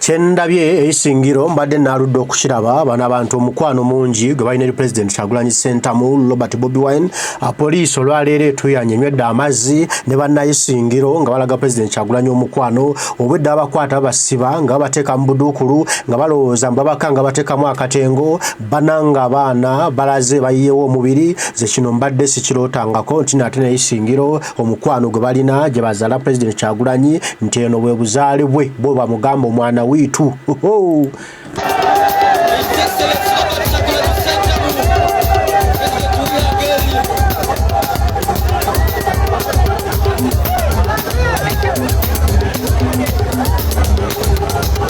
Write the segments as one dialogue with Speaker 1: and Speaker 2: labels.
Speaker 1: Kyendabye Isingiro mbadde naludde okukiraba bana abantu omukwano mungi gwe balina President Kyagulanyi Center mu Robert Bobi Wine police olwaleero etuyanye nywedde amazzi ne banna Isingiro nga balaga President Kyagulanyi omukwano obwedde abakwata basiba nga bateeka mu budukulu nga balowooza mbabaka nga bateekamu akatengo bananga abaana balaze bayiyewo omubiri ze kino mbadde sikirootangako nti nate ne Isingiro omukwano gwe balina gye bazaala President Kyagulanyi nti eno bwe buzaale bwe bo bamugamba omwana witu.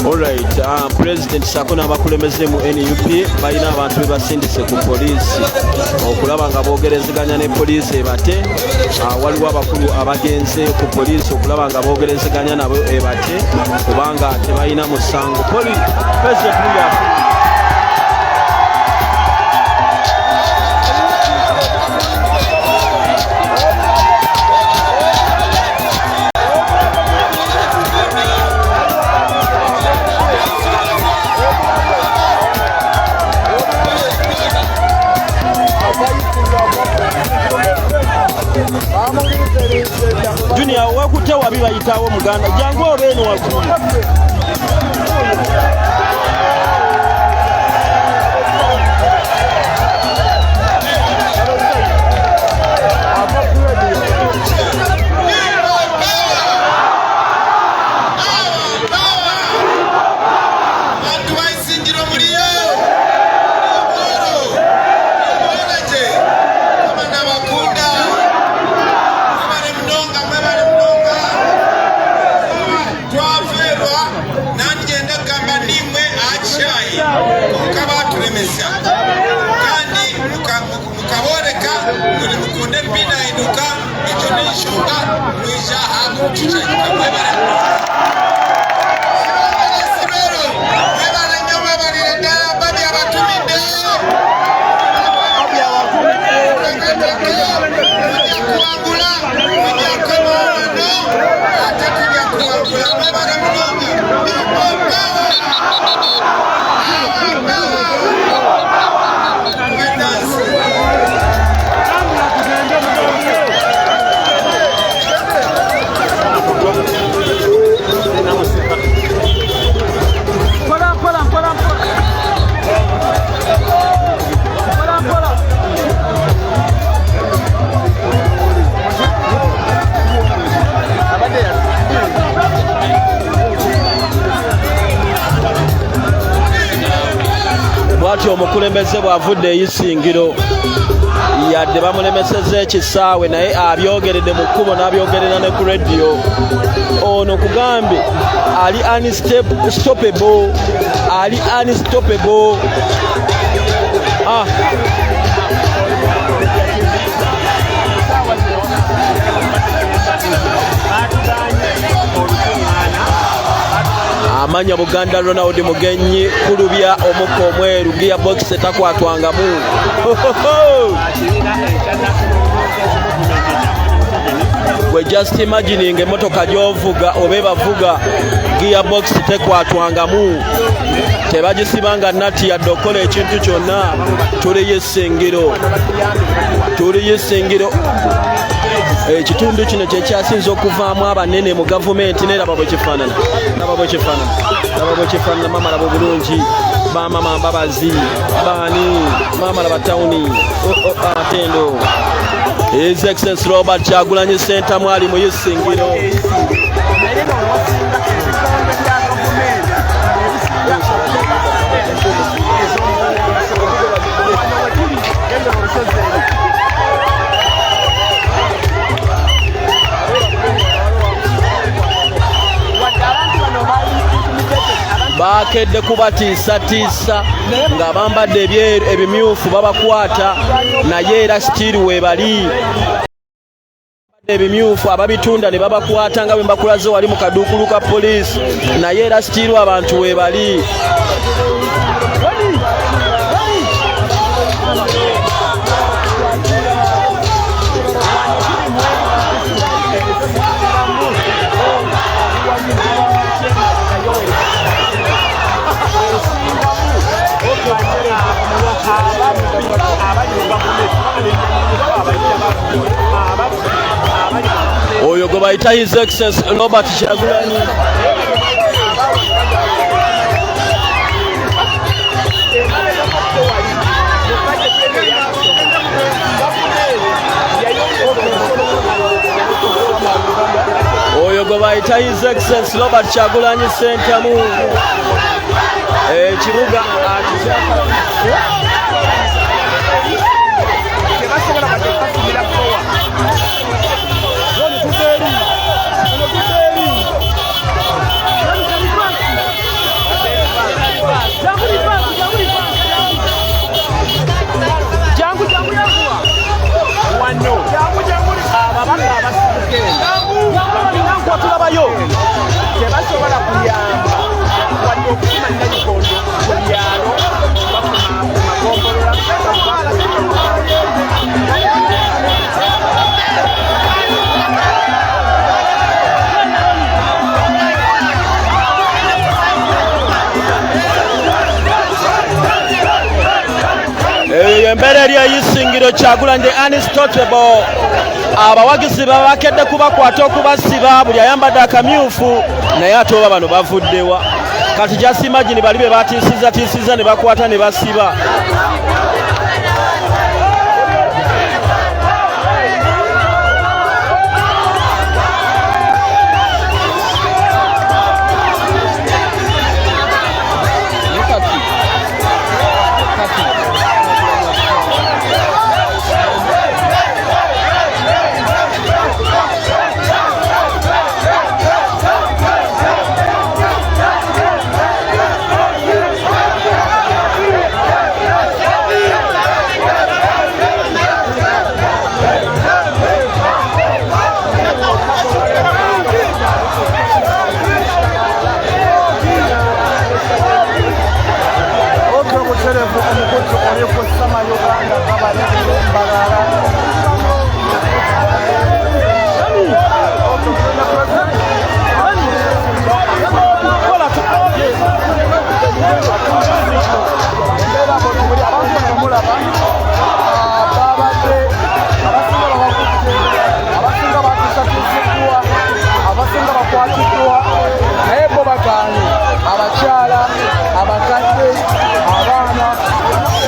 Speaker 2: Alright, President Sakuna bakulemeze mu NUP balina abantu be basindise ku poliisi okulaba nga boogerezeganya ne poliisi ebate waliwo abakulu abagenze ku poliisi okulaba nga boogerezeganya nabo ebate kubanga tebalina musango President Junior wakute wabibayitawo muganda jangu obeeno waggulu omukulembeze bwavudde Isingiro yadde bamulemeseza ekisaawe naye abyogeredde mu kkubo n'abyogerera ne ku radio ono kugambe ali unstoppable amanya Buganda Ronald Mugenyi kulubya omukko omweru gearbox etakwatwangamu we just imagining emotoka gyovuga obe bavuga gearbox tekwatwangamu tebagisibanga nati yadde okola ekintu kyonna tuli Isingiro ekitundu kino kyekyasinza okuvaamu abanene mu gavumenti neraba bwe kifaanana mama laba bulungi bamama mbabazi baani mama laba tawuni atendo His Excellency Robert Kyagulanyi Center mwali mu Isingiro bakedde kubatiisatiisa nga bambadde ebimyufu babakwata naye era still webali ebimyufu ababitunda ne babakwata nga bwe mbakulaze wali mu kaduukulu ka poliisi naye era still abantu webali bayita His Excellency Robert Kyagulanyi. Oyo gwe bayita His Excellency Robert Kyagulanyi Ssentamu. Ekibuga tulabayo tebasobola kuyamba wadde okufuna nnayikondo ku byalo bafuna magombolola embeera eri eyisingiro Kyagulanyi Unstoppable. Abawagizi babakedde kubakwata okubasiba buli ayambadde akamyufu naye ate oba bano bavuddewa. Kati just imagine bali be batiisiza ne bakwata ne basiba.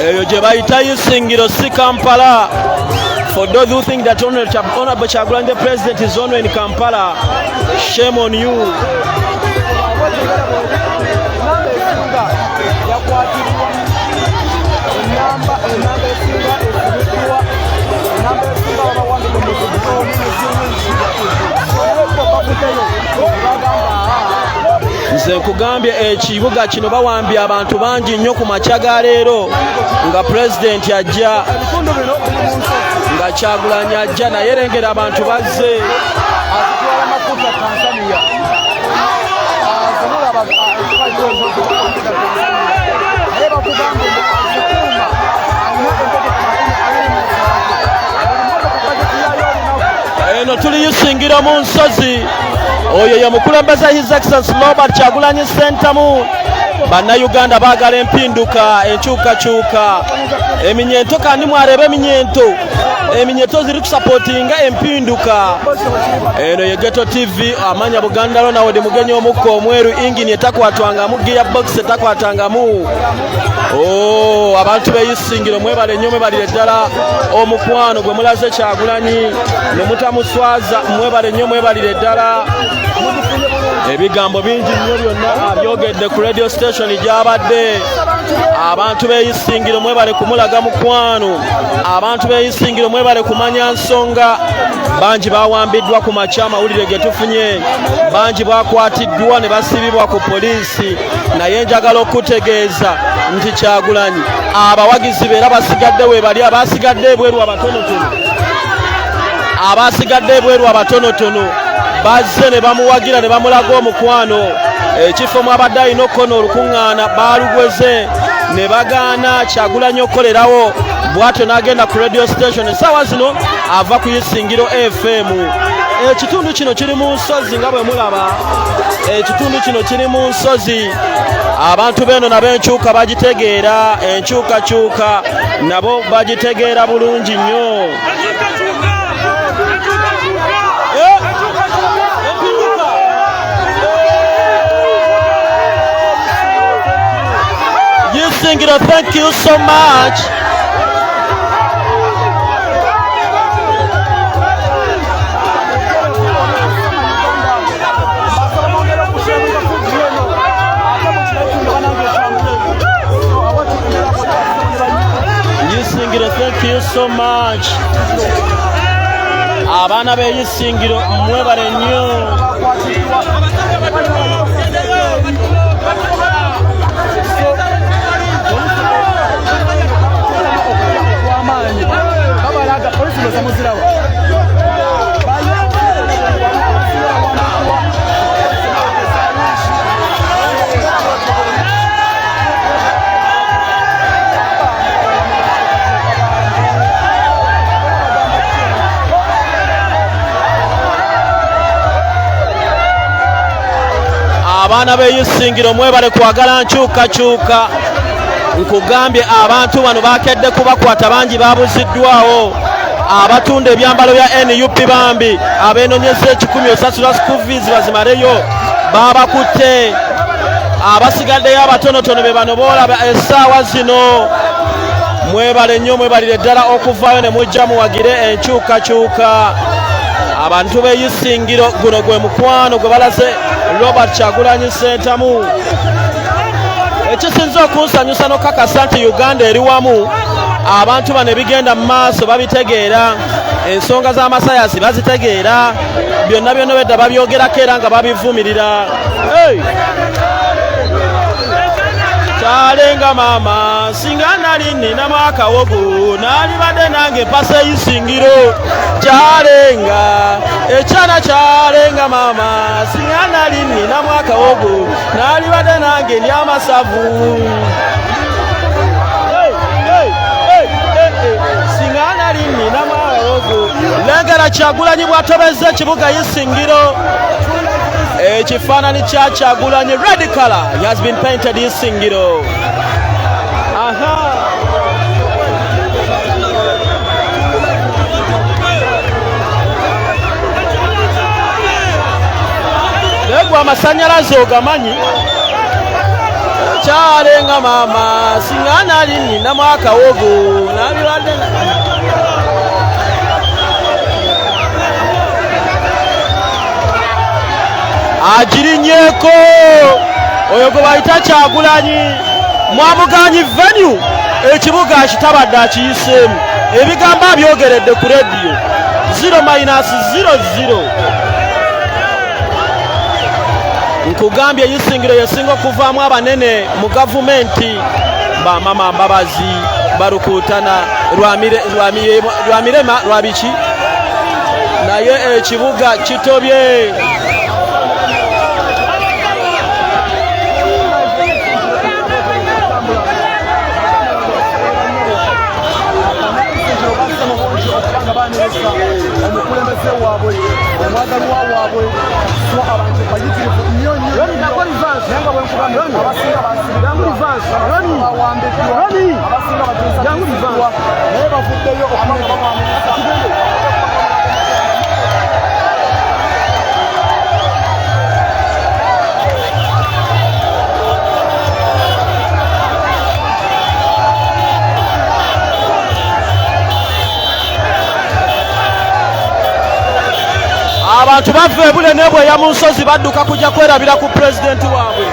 Speaker 2: Eyo gye bayita Isingiro si Kampala. For those who think that Honorable Kyagulanyi the President is only in Kampala, shame on you. Nze nkugambye ekibuga kino bawambye abantu bangi nnyo ku makya ga leero nga President ajja, nga Kyagulanyi ajja, naye lengera abantu bazze. Eno tuli Isingiro mu nsozi. Oyo ye mukulembeze His Excellency Robert Kyagulanyi Ssentamu. Bannayuganda baagala empinduka, enkyukakyuka, eminyento kandi mwarebe eminyento ziri kusapootinga empinduka. Eno ye Ghetto TV amanya Buganda lo nawe mugenyi omukka omweru ingini etakwatwangamu, gearbox etakwatwangamu. Abantu b'Isingiro mwebale nnyo, mwebalire ddala omukwano gwe mulaze Kyagulanyi ne mutamuswaza, mwebale nnyo, mwebalire ddala. Ebigambo bingi nnyo byonna abyogedde ku radio station gy'abadde. Abantu b'Isingiro mwebale kumulaga mukwano, abantu b'Isingiro mwebale kumanya nsonga. Bangi bawambiddwa ku makya amawulire ge tufunye, bangi bakwatiddwa ne basibibwa ku poliisi, naye njagala okutegeeza nti Kyagulanyi abawagizi beera basigadde webali, abasigadde ebweru abatonotono bazze ne bamuwagira ne bamulaga omukwano. Ekifo mwabadde alina okukona olukuŋŋaana baalugweze ne bagaana Kyagulanyi okukolerawo, bw'atyo n'agenda ku radio station. Essaawa zino ava ku Isingiro FM. Ekitundu kino kiri mu nsozi nga bwe mulaba, ekitundu kino kiri mu nsozi. Abantu beno n'ab'enkyuka bagitegeera, enkyukakyuka nabo bagitegeera bulungi nnyo. Isingiro, thank you so much. Isingiro, thank you so much. Abana be Isingiro mwebale nnyo. Abaana be Isingiro mwebale kwagala nkyukakyuka. Nkugambye abantu bano bakedde kubakwata bangi babuziddwawo. Abatunda ebyambalo bya NUP bambi abeenonyeza 10 osasula school fees bazimareyo babakutte. Abasigaddeyo abatonotono be bano boolaba essaawa zino. Mwebale nnyo mwebalire ddala okuvaayo ne mujja muwagire enkyukakyuka. Abantu be Isingiro guno gwe mukwano gwe balaze Robert Kyagulanyi Ssentamu. Ekisinza okunsanyusa n'okakasa nti Uganda eri wamu. Abantu bano ebigenda mu maaso babitegeera, ensonga z'amasayazi bazitegeera, byonna byonna bedda babyogerako era nga babivumirira. Kyalenga maama singa nali nninamu akawogo nalibadde nange mpasa Isingiro. Kyalenga ekyana kyalenga maama singa nali nninamu akawogo nalibadde nange ndi amasavu. Singa nali nninamu akawogo. Lengera Kyagulanyi bw'atobezza ekibuga Isingiro. Ekifaananyi kya Kyagulanyi red color has been painted Isingiro. Negwa amasanyalaze ogamanyi. Kyalenga maama singa nali nninamu akawogo nabibadde agirinnyeko oyo gwe bayita Kyagulanyi. Mwamuganyi venue ekibuga kitabadde akiyiseemu. Ebigambo abyogeredde ku rediyo 0-00. Nkugambye Isingiro yesinga okuvaamu abanene mu gavumenti. Bamama Mbabazi barukuutana Lwamirema Lwabiki naye ekibuga kitobye. Omukulembeze waabwe omwagalwa waabwe so abantu bayitirivu nnyo nnyo nga abasinga basibiranga awambeddwa abasinga bateesakisibwa naye bavuddeyo abantu bava ebule nebweya mu nsozi badduka kujja kwerabira ku pulezidenti waabwe.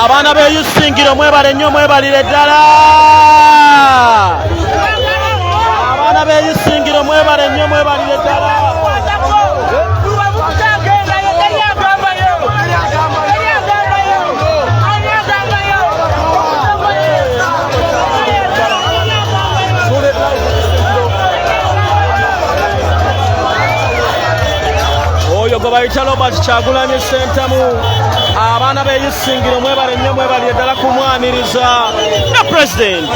Speaker 2: Abaana be Isingiro mwebale nnyo mwebalire ddala. Abaana be Isingiro mwebale nnyo mwebalire ddala. Gwe bayita Robert Kyagulanyi Ssentamu. Abaana be Isingiro mwebale nnyo mwebalire ddala kumwaniriza na president.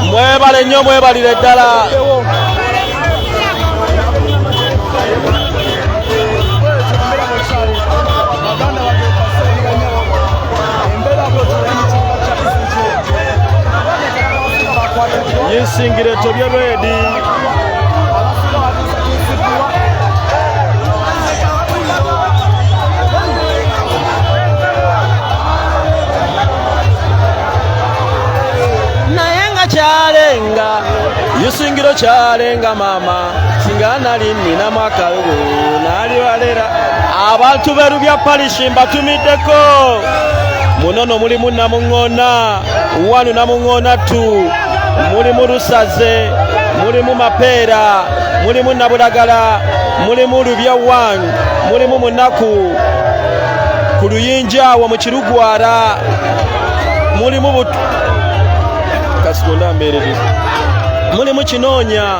Speaker 2: Mwebale nnyo mwebalire ddala. Isingiro tobye ready. kyalenga Isingiro kyalenga mama singa nali nina mwakalugu nali walera abantu berubya parish mbatumiddeko munono mulimu Namuŋŋoona 1 Namuŋŋoona 2 mulimu Lusaze mulimu Mapeera mulimu Nabulagala mulimu Lubya 1 mulimu Munaku ku Luyinja awo mu Kirugwara mulimu Kasikonda mberere mulimu Kinoonya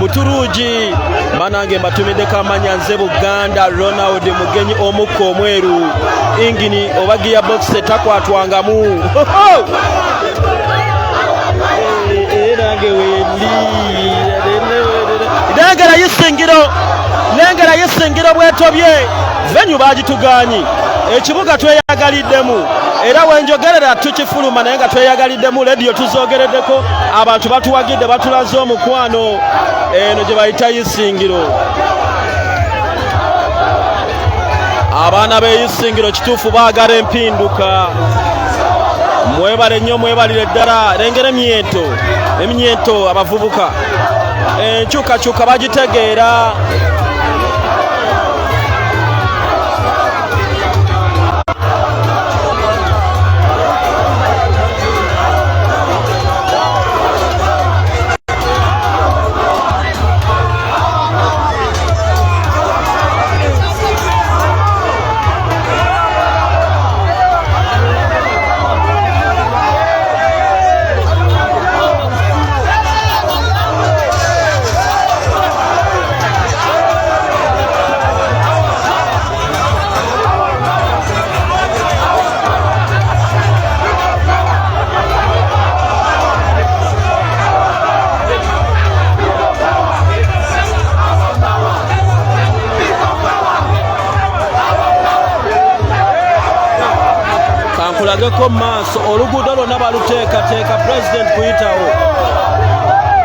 Speaker 2: Buturuugi manange mbatumiddeko amanya nze Buganda Ronald Mugenyi omukka omweru ingini oba gear box takwatwangamu nengera Isingiro bwetobye venue bagituganyi ekibuga tweyagaliddemu era wenjogerera tukifuluma naye nga tweyagaliddemu radio tuzogereddeko abantu batuwagidde batulaze omukwano eno gye bayita Isingiro abaana b'Isingiro kituufu baagala empinduka mwebale nnyo mwebalire ddala lengera emyento abavubuka enkyukakyuka bagitegeera kulageko maaso oluguudo lwonna baluteekateeka president kuyitawo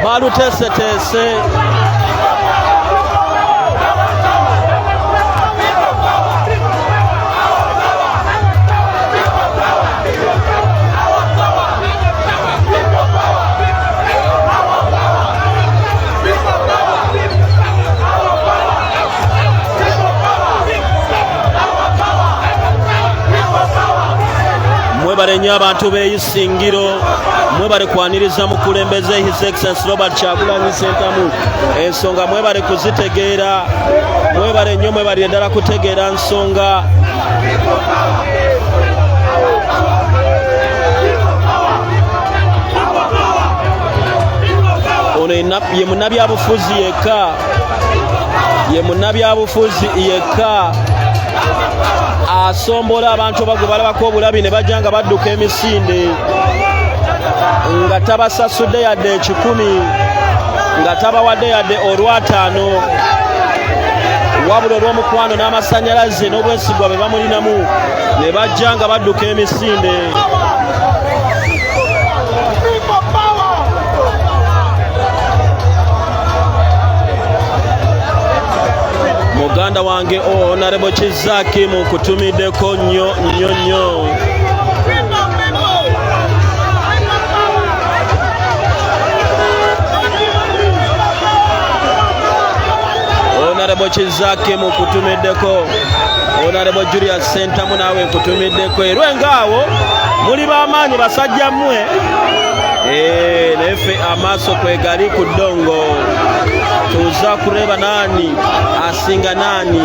Speaker 2: baluteeseteese mwebale nnyo abantu b'Isingiro mwebale kwaniriza mukulembeze His Excellency Robert Kyagulanyi Ssentamu ensonga mwebale kuzitegeera mwebale nnyo mwebale ddala kutegeera nsonga ono ye munnabyabufuzi yekka asombola abantu bagwe balabako obulabi ne bajja nga badduka emisinde nga tabasasudde yadde 10 nga tabawadde yadde olw'ataano wabula olw'omukwano n'amasannyalaze n'obwesigwa be bamulinamu ne bajja nga badduka emisinde muganda wange Honorable Kizaki mukutumiddeko nnyo Honorable Kizaki mukutumiddeko Honorable Julius Ssentamu naawe nkutumiddeko erwengaawo muli b'amaanyi basajja mmwe nefe amaaso kwegali ku ddongo tuza kureba nani asinga nani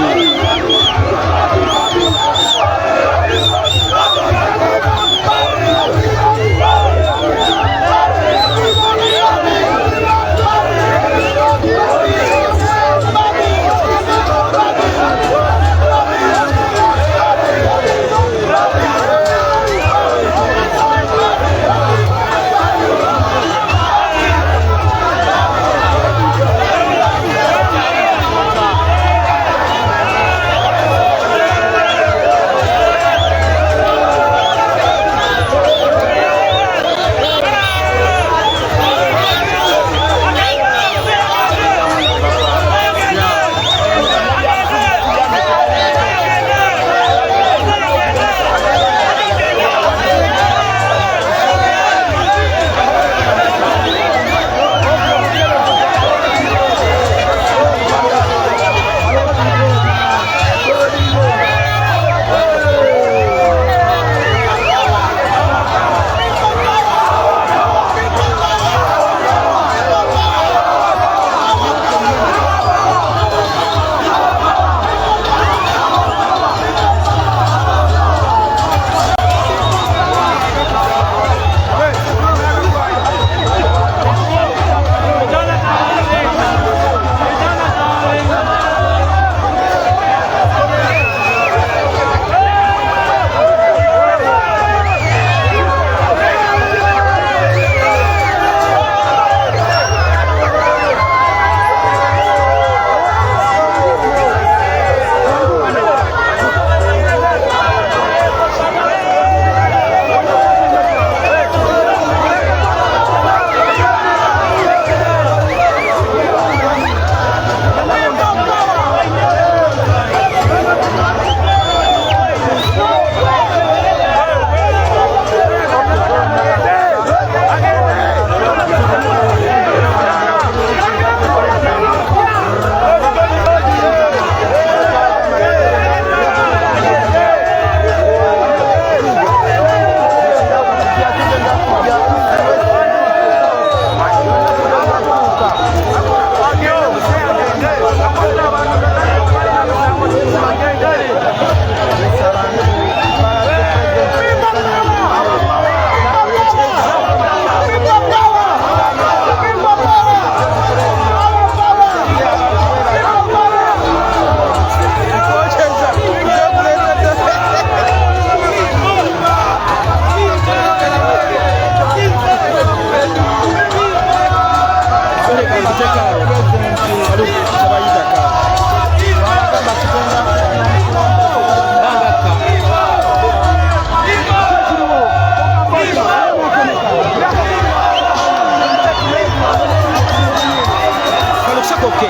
Speaker 2: sokoke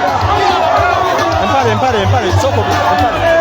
Speaker 2: empale sokoke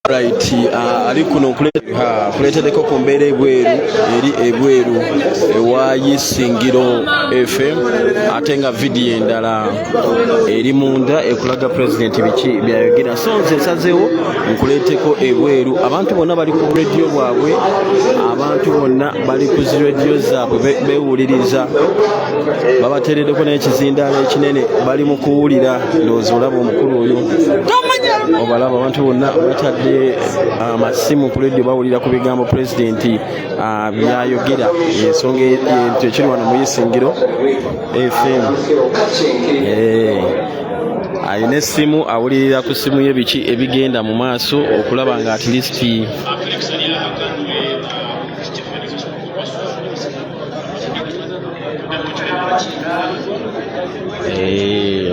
Speaker 2: Right, ali kuno kuletedeko ku mbeera ebweru ewa Isingiro FM ate nga vidiyo endala eri munda ekulaga president biki byayogera so nze nsazeewo nkuleeteko ebweru abantu bonna bali ku radio bwabwe abantu bonna bali ku radio zaabwe bewuliriza babateereddeko n'ekizindaalo ekinene bali mu kuwulira ndowooza olaba omukulu oyo obalaba abantu bonna batadde amasimu ku radio bawulira ku bigambo president byayogera ensonga ekiri wano mu Isingiro FM ayina essimu awulirira ku ssimu ye biki ebigenda mu maaso okulaba nga at least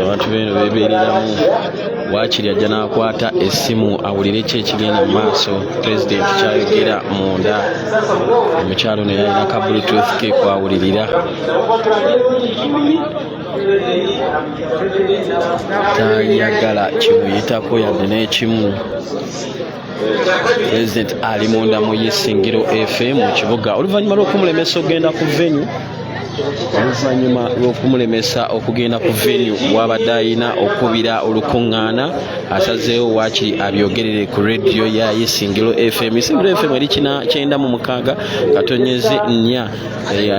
Speaker 2: abantu beno bebeereramu waakiri ajja n'akwata essimu awulire ki ekigenda mu maaso president kyayogera munda omukyalo naye alina ka bluetooth ke kwawulirira tayagala kimuyitako yadde n'ekimu president ali munda mu Isingiro FM mu kibuga oluvannyuma lw'okumulemesa okugenda ku venue oluvannyuma lw'okumulemesa okugenda ku venue wabadde ayina okubira olukuŋŋaana asazeewo waakiri abyogerere ku rediyo ya Isingiro FM. Isingiro FM eri 96 katonyeze 4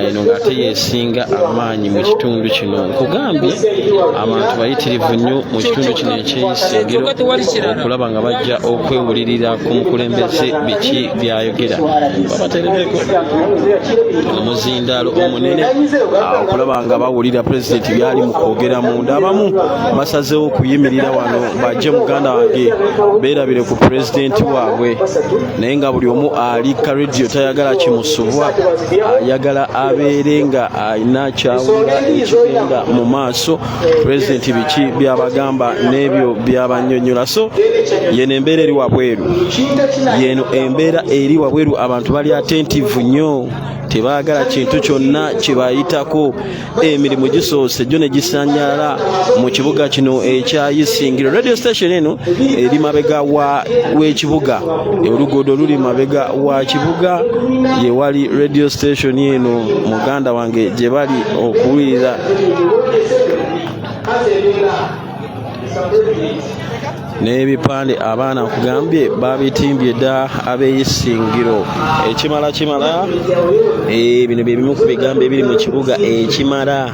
Speaker 2: eno ng'ate yeesinga amaanyi mu kitundu kino. Nkugambye abantu bayitirivu nnyo mu kitundu kino eky'Isingiro okulaba nga bajja okwewulirira ku mukulembeze biki byayogera. Babaterebeko omuzindaalo omunene okulaba nga bawulira president byali mu kwogera munda. Abamu basazeewo okuyimirira wano bajje muganda wange beerabire ku president waabwe, naye nga buli omu ali ka radio tayagala kimusubwa, ayagala abeere nga alina kyawulira ekigenda mu maaso president biki byabagamba n'ebyo byabannyonnyola. So yeno embeera eri wabweru, yeno embeera eri wabweru, abantu bali attentive nnyo, tebaagala kintu kyonna kibayitako. Emirimu gisoose gyo ne gisanyala mu kibuga kino ekya Isingiro. Radio station eno eri mabega w'ekibuga, oluguudo luli mabega wa kibuga, ye wali radio station eno muganda wange gye bali okuwulira n'ebipande abaana nkugambye babitimbye dda ab'Isingiro. Ekimala bino bye bimu ku bigambo ebiri mu kibuga. Ekimala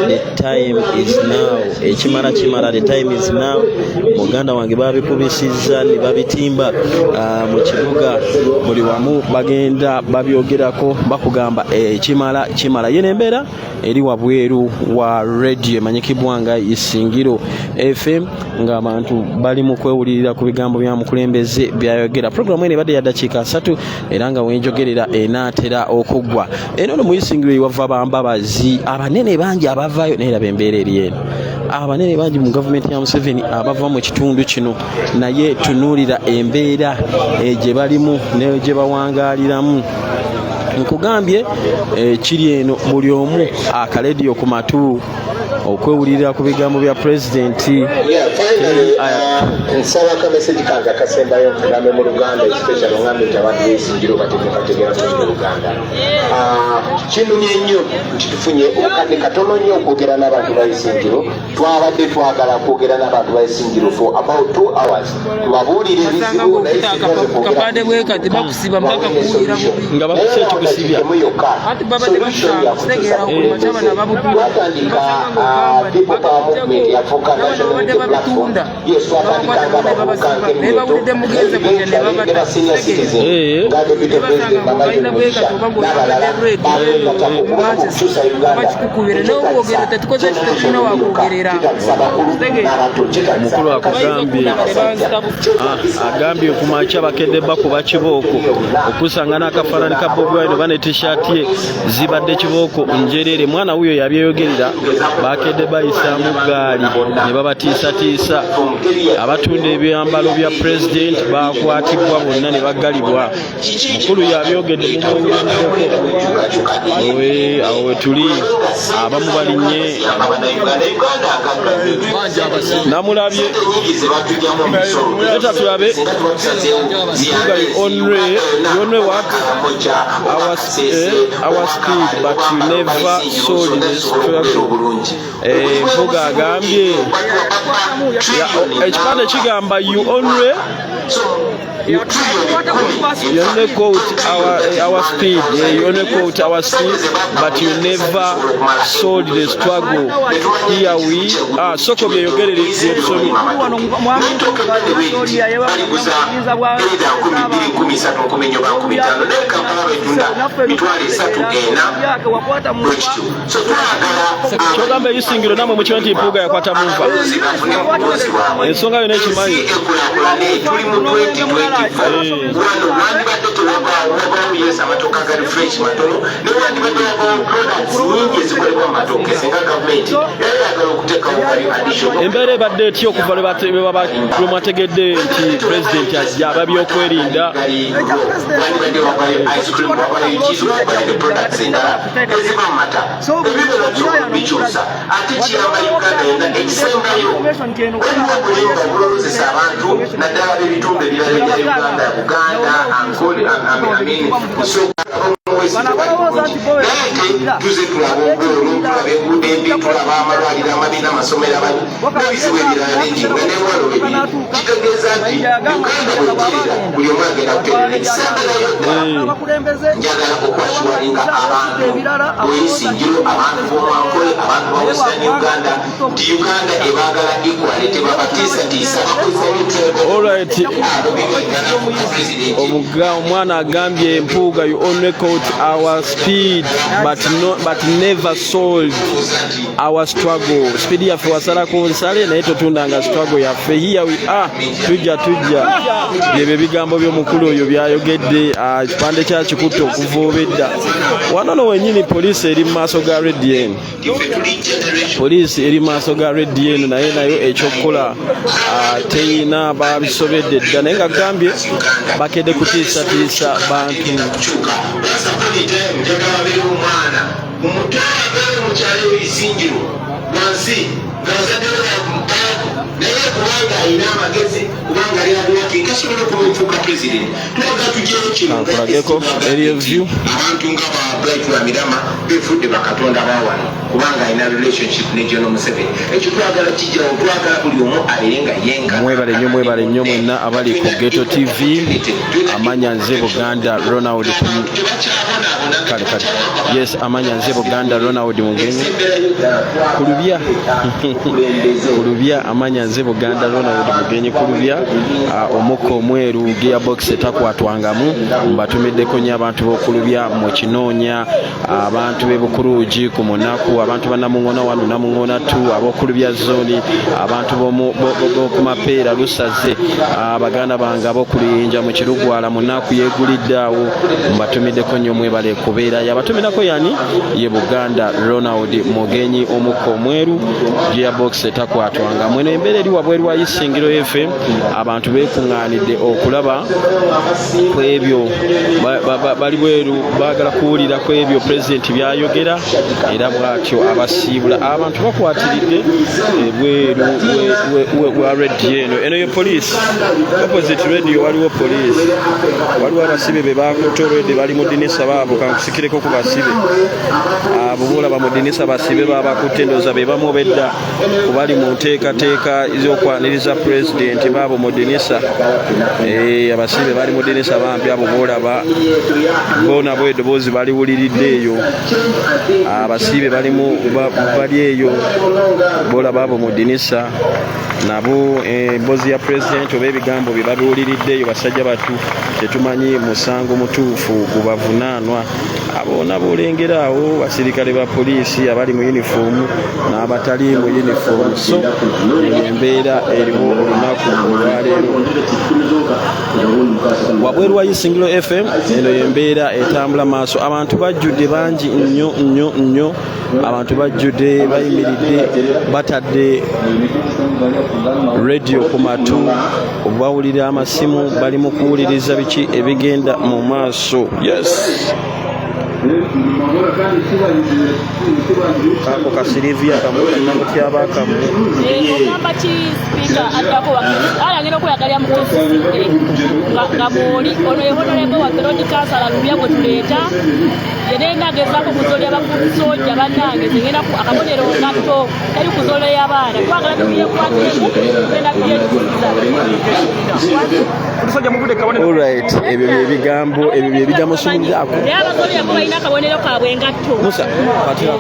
Speaker 2: the time is now. Ekimala the time is now. Muganda wange babikubisizza ne babitimba mu kibuga, buli wamu bagenda babyogerako bakugamba ekimala. Yeno embeera eri wabweru wa radio emanyikibwa nga Isingiro FM ng'abantu bali mu kwewulirira ku bigambo bya mukulembeze byayogera. Programu eno ebadde ya dakiika 3 era nga wenjogerera enaatera okuggwa. Eno no mu Isingiro ewava bambabazi abanene bangi abavaayo, naye laba embeera eri eno, abanene bangi mu gavumenti ya Museveni abava mu kitundu kino, naye tunuulira embeera gye balimu ne gye bawangaaliramu. Nkugambye kiri eno buli omu akalediyo ku matu okwewulirira ku bigambo bya pulezidenti.
Speaker 3: Nsaba ka message kange akasembayo ngambe mu Luganda, especially ngambe tabadde Isingiro bategera mu Luganda. Kinyumye nnyo nti tufunye obukadde katono nnyo okwogera n'abantu ba Isingiro. Twabadde twagala kwogera n'abantu ba Isingiro for about 2 hours. Tubabuulire ebizibu
Speaker 4: kapande bwekati bakusiba mpaka kuwulira
Speaker 2: nga bakuse ekikusibya
Speaker 4: ati babadde bakutegera okumachaba na babukuwa
Speaker 3: people power movement ya Africa National Platform. Yes,
Speaker 4: nebawulidde mugenze kugende babata bakikukubire n'obwogero tetukoze kitekino wakwogerera.
Speaker 2: Omukulu agambye okumakya bakedde bakuba kibooko okusanga n'akafaanani ka Bobi Wine bane t-shirt ye zibadde kibooko njerere. Mwana wuyo yabyeyogerera bakedde bayisaamu gaali ne babatiisatiisa. Abatunda ebyambalo bya president bakwatibwa bonna ne baggalibwa. Mukulu yabyogedde awo wetuli, abamu balinnye namulabye leta tulabe mpuga onre what our speed but you never sold the struggle. Mpuga agambye ekipande kigamba you only quote our speed, you only quote our speed but you never sold the struggle. Here we are. Soko byeyogerere ebisoni kyogamba Isingiro namwe mukimanyi nti Mpuga yakwata munva ensonga yona ekimanyi
Speaker 3: wandibadde tewabaawo yes amatooka gali fresh matono ne wandibadde wabaawo products nyingi ezikolebwa mu matooke singa gavumenti era yagala okuteekawo kali additional.
Speaker 2: Embeera ebadde etya okuva lwe mwategedde nti pulezidenti ajja ababyokwerinda
Speaker 3: wandibadde wabaayo ice cream wabaayo cheese wabaayo products endala eziva mu mata ebibera byosobola bikyusa ate kiyamba Uganda yonna ekisembayo waliwo obulimba obulowozesa abantu naddala b'ebitundu ebirala ebya Uganda Buganda Ankole tuze tulaba obwolo tulaba enguudo embi tulaba amalwaliro amabi n'amasomero abali n'ebizibu ebirala bingi nga n'ewalo ebiri kitegeeza nti Uganda bwekirira buli omu agenda kuterera ekisemberayo ddala njagala okwashuwalinga abantu b'Isingiro abantu b'Omwankole abantu ba Western Uganda nti Uganda ebaagala equality tebabatiisatiisa
Speaker 2: omwana agambye empuuga you only caught our speed but never sold our struggle. Speed yaffe wasalako nsale naye totundanga struggle yaffe. Here we are, tujja byebyo ebigambo by'omukulu oyo byayogedde ekipande kyakikutte okuva obedda wano wenyini poliisi eri mu maaso ga Red poliisi eri maaso ga Red naye nayo ekyokukola teyina babisobedde dda naye nga gambye bakedde kutiisatiisa bantu. Kankulageko area view
Speaker 3: abantu nga Bright Mirama befudde bakatonda bawano kubanga alina relationship ne John Museveni ekyo twagala kijja twagala buli omu abeerenga yenga.
Speaker 2: Mwebale nnyo mwenna abali ku Ghetto TV amanya nze Buganda Ronald kale yes amanya nze Buganda Ronald Mugenyi kulubya amanya nze Buganda Ronald Mugenyi kulubya omukko omweru gearbox etakwatwangamu mbatumiddeko nnyo abantu b'okulubya mu kinoonya abantu b'Ebukuluugi ku munaku abantu bannamuŋona wano namuŋona 2 ab'okulubya zone abantu b'oku Mapeera Lusaze abaganda bange ab'okuluyinja mu Kirugwala munaku yeegulidde awo mbatumiddeko nnyo mwebale kubeera yabatumirako yani ye Buganda Ronald Mugenyi omukko omweru gearbox etakwatwanga mweno embeera eri wabweru wa Isingiro FM abantu beekuŋŋaanidde okulaba ku ebyo bali bweru baagala kuwulira ku ebyo pulezidenti byayogera era bwatyo abasiibula abantu bakwatiridde ebweru wa rediyo eno ye poliisi opposite radio waliwo poliisi waliwo abasibe be bakutte olwedde bali mu dinisa baabo kankusikireko ku basibe abo boolaba mu dinisa basibe babakutte ndooza be bamu bedda kubali mu nteekateeka ez'okwaniriza pulezidenti baabo mu dinisa abasibe bali mu dinisa bambi abo boolaba boona bwe eddoboozi baliwuliridde eyo abasibe bali eyo boolaba abo mu dinisa nabo emboozi ya pulezidenti oba ebigambo bye babiwuliridde eyo basajja batu tetumanyi musango mutuufu gubavunaanwa aboona boolengera awo basirikale ba poliisi abali mu yunifoomu n'abatali mu yunifoomu so embeera eriwo olunaku olwaleero wabweru wa Isingiro FM eno yembeera etambula maaso abantu bajjudde bangi nnyo abantu bajjudde bayimiridde batadde radio ku matu bawulira amasimu bali mu kuwuliriza biki ebigenda mu maaso yes kako kasirivia kamukanamo kyabakamu
Speaker 5: ngamba ki speaker atako alangena okuyagalya mukosinde nga boli ono yebonolebe wa Road Council alubya bwe tuleeta yenena gezako kuzolya bakusoja banange zingena ku akabonero ngato kali kuzolya abaana twagala tubiye kwatemu kwenda kuyekuza
Speaker 2: alright ebyo ebigambo ebyo ebigambo sumulako
Speaker 5: yaba zoli yako bayina akabonero kabwe ngato
Speaker 2: Musa patira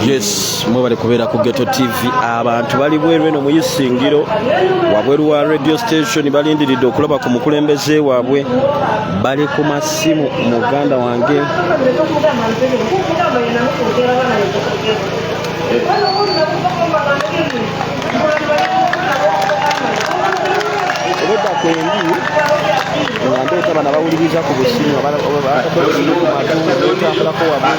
Speaker 2: Yes, mwebale kubeera ku Ghetto TV. Abantu bali bweru eno mu Isingiro wabweru wa radio station balindiridde okulaba ku mukulembeze waabwe, bali ku masimu muganda wange. Obudda kwendi ngandeeta bana bawuliriza ku busimu abatambulako waabwe.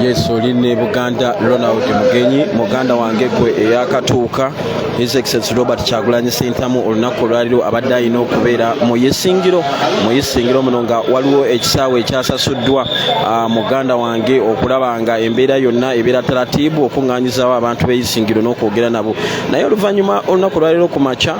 Speaker 2: Yes, oline Buganda Ronald Mugenyi muganda wange gwe eyakatuuka His Excellency Robert Kyagulanyi Ssentamu olunaku lwaliro abadde alina okubeera mu Isingiro muno nga waliwo ekisaawe ekyasasuddwa muganda wange okulaba nga embeera yonna ebeera taratibu okuŋŋaanyizaawo abantu b'Isingiro n'okwogera nabo, naye oluvannyuma olunaku lwaliro ku makya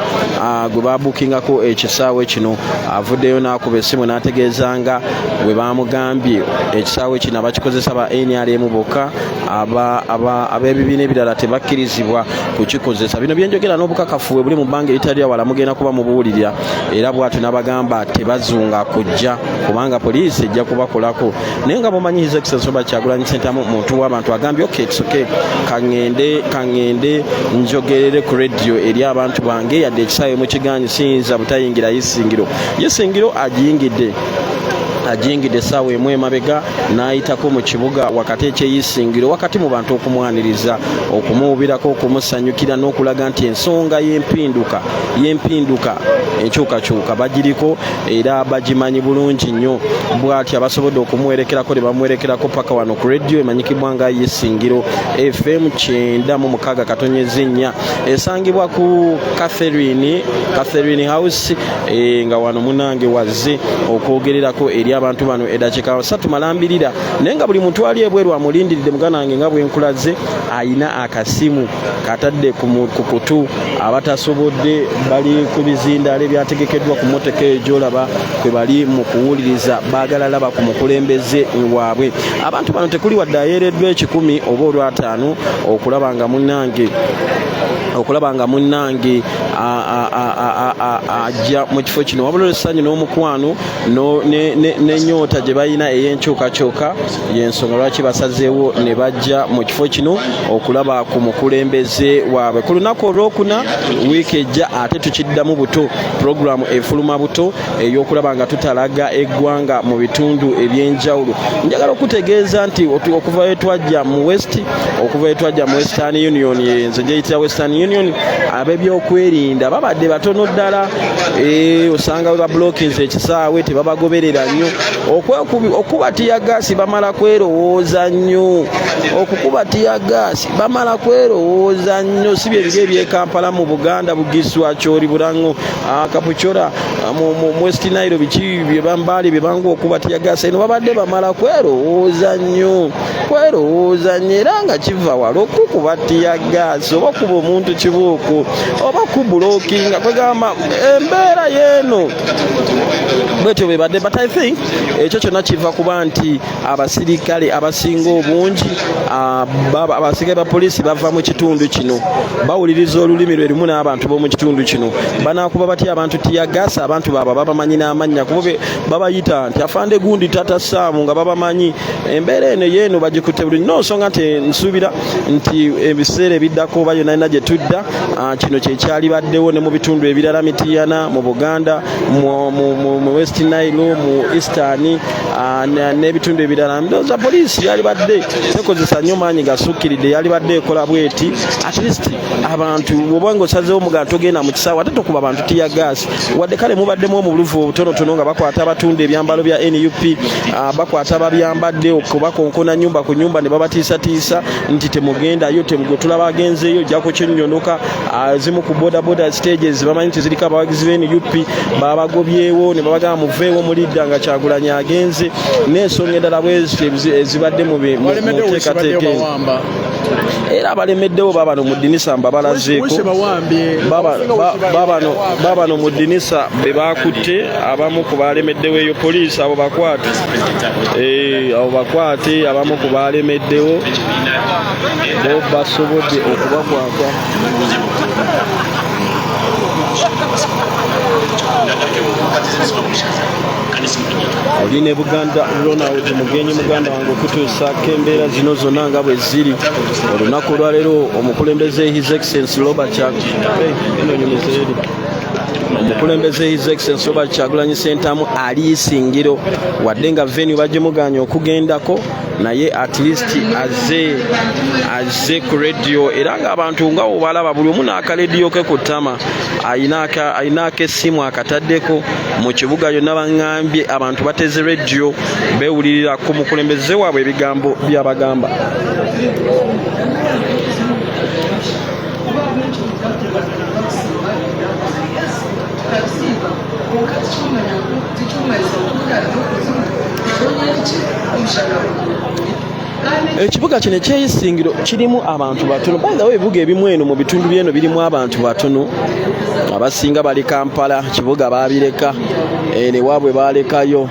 Speaker 2: gwe baabukingako ekisaawe kino avuddeyo n'akuba essimu n'ategeeza nga bwe baamugambye ekisaawe kino abakikozesa ba NRM bokka ab'ebibiina ebirala tebakkirizibwa kukikozesa. Bino byenjogera n'obukakafu bwe buli mu bbanga eritali awala mugenda kuba mubuwulirira, era bw'atyo n'abagamba tebazunga kujja kubanga poliisi ejja kubakolako. Naye nga mumanyi His Excellency Robert Kyagulanyi Ssentamu muntu w'abantu agambye okay kaŋŋende njogerere ku radio eri abantu bange yadde ekisaawe mu kiganyi siyinza butayingira Isingiro ajingidde essaawa emu emabega n'ayitako mu kibuga wakati eky'Isingiro wakati mu bantu okumwaniriza okumuwubirako okumusanyukira n'okulaga nti ensonga y'empinduka enkyukakyuka bagiriko era bagimanyi bulungi nnyo, bw'ati abasobodde okumuwerekerako ne bamuwerekerako paka wano ku radio emanyikibwa nga Isingiro FM 96.4 esangibwa ku Catherine House nga wano munange wazze okwogererako eri abantu bano eddakiika 3 malambirira, naye nga buli muntu ali ebweru amulindiridde mugana wange nga bwenkulaze ayina akasimu katadde ku kutu. Abatasobodde bali ku bizindaalo ebyategekeddwa ku mmotoka egyolaba kwe bali mu kuwuliriza baagala laba ku mukulembeze waabwe. Abantu bano tekuli wadde ayeereddwa 10 oba olw'ataano okulaba nga munnange ajja mu kifo kino, wabula essanyu n'omukwano n'ennyota gye balina ey'enkyukakyuka y'ensonga lwaki basazeewo ne bajja mu kifo kino okulaba ku mukulembeze waabwe. Ku lunaku olwokuna wiiki ejja ate tukiddamu buto puroguramu efuluma buto ey'okulaba nga tutalaga eggwanga mu bitundu eby'enjawulo. Njagala okutegeeza nti okuva etwajja mu Western Union, nze gyeyitira Western Union, ab'ebyokwerinda babadde batono ddala. Osanga we bablokinze ekisaawe tebabagoberera nnyo. Okuba tiyagaasi bamala kwerowooza nnyo, si bye biri eby'e Kampala mu Buganda, Bugiswa, Chori, Bulango, Kapuchora, mu West Nile biki bye bambali bye bangu okuba tiyagaasi eno babadde bamala kwerowooza nnyo era nga kiva wala okukuba tiyagaasi oba kuba omuntu kibuuku oba kubulokinga kwegamba embeera yeeno bwetyo bwebadde, but I think ekyo kyonna kiva kuba nti abasirikale abasinga obungi abasirikale ba poliisi bava mu kitundu kino, bawuliriza olulimi lwe lumu n'abantu b'omu kitundu kino. Banaakuba batya abantu tiyagasa, abantu baaba babamanyi n'amannya kuba babayita nti afande gundi tata Saamu nga babamanyi. Embeera eno yeeno bagikutte bulungi, n'ensonga nti nsuubira nti ebiseera ebiddako oba yonna yonna gye tudda kino kyekyali baddewo ne mu bitundu ebirala Mityana, mu Buganda, mu West Nile, mu Eastern n'ebitundu ebirala. Ndowooza poliisi yali badde tekozesa nnyo maanyi gasukkiridde, yali badde ekola bweti at least abantu bw'oba ng'osazeewo muga togenda mu kisaawe ate tokuba abantu tiyagaasi, wadde kale mubaddemu omubuluvu obutonotono nga bakwata abatunda ebyambalo bya NUP, bakwata ababyambadde okubakonkona nnyumba ku nnyumba ne babatiisatiisa nti temugendayo, tulaba agenzeeyo ojjako kyennyonnoka. Zimu ku bodaboda stages bamanyi nti ziriko abawagizi b'NUP babagobyewo ne babagamba muveewo mulidda nga Kyagulanyi agenze, n'ensonga endala bwezityo ezibadde mu nteekateeka era abalemeddewo babano mu ddinisa mbabalazeeko, babano mu ddinisa be bakutte abamu ku balemeddewo eyo poliisi abo bakwate abamu ku balemeddewo bo basobodde okubakwata. Oline Buganda Ronald mugenyi muganda wange okutuusaako embeera zino zonna nga bwe ziri olunaku olwaleero. Omukulembeze His Excellency Robert Kyagulanyi Ssentamu ali Isingiro, wadde nga venue bagimuganya okugendako, naye at least azze ku radio, era ng'abantu nga obalaba buli omu n'akalediyo ke ku ttama, ayinaako essimu akataddeko mu kibuga yonna. Baŋŋambye abantu bateze radio beewulirira ku mukulembeze waabwe ebigambo by'abagamba. Ekibuga kino eky'Isingiro kirimu abantu batono. By the way, ebibuga ebimu eno mu bitundu byeno birimu abantu batono. Abasinga bali Kampala, kibuga baabireka, ne waabwe baalekayo.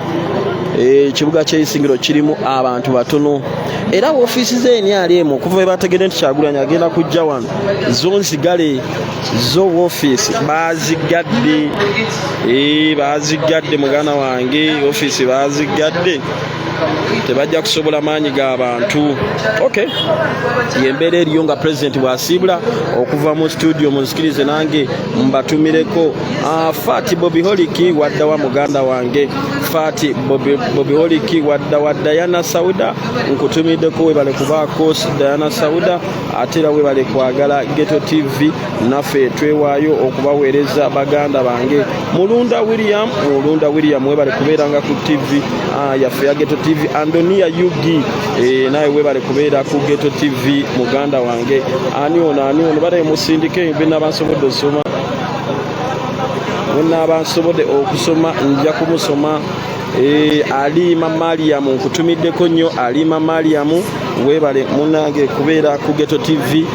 Speaker 2: Ekibuga ky'Isingiro kirimu abantu batono. Era ofiisi zeeni ali emu okuva we bategedde nti Kyagulanyi agenda kujja wano, zo nzigale zo ofiisi baazigadde. Baazigadde mugana wange, ofiisi baazigadde, tebajja kusobola maanyi g'abantu. Okay, yembeera eriyo nga president bw'asiibula okuva mu studio, munzikirize nange mbatumireko. Fati Bobby Holiki wadda wa muganda wange, Fati Bobby Holiki wadda wa Diana Sauda, nkutumiddeko webale kubaako Diana Sauda, ate era webale kwagala Ghetto TV, naffe twewaayo okubaweereza baganda bange. Mulunda William webale kubeeranga ku TV yaffe ya Ghetto TV. Andonia Yugi naye webale kubeera ku Ghetto TV muganda wange. Ani ono bale musindike bina bansobodde osoma, wonna bansobodde okusoma nja kumusoma. Alima Mariam nkutumiddeko nnyo, Alima Mariam webale munange kubeera ku Ghetto TV.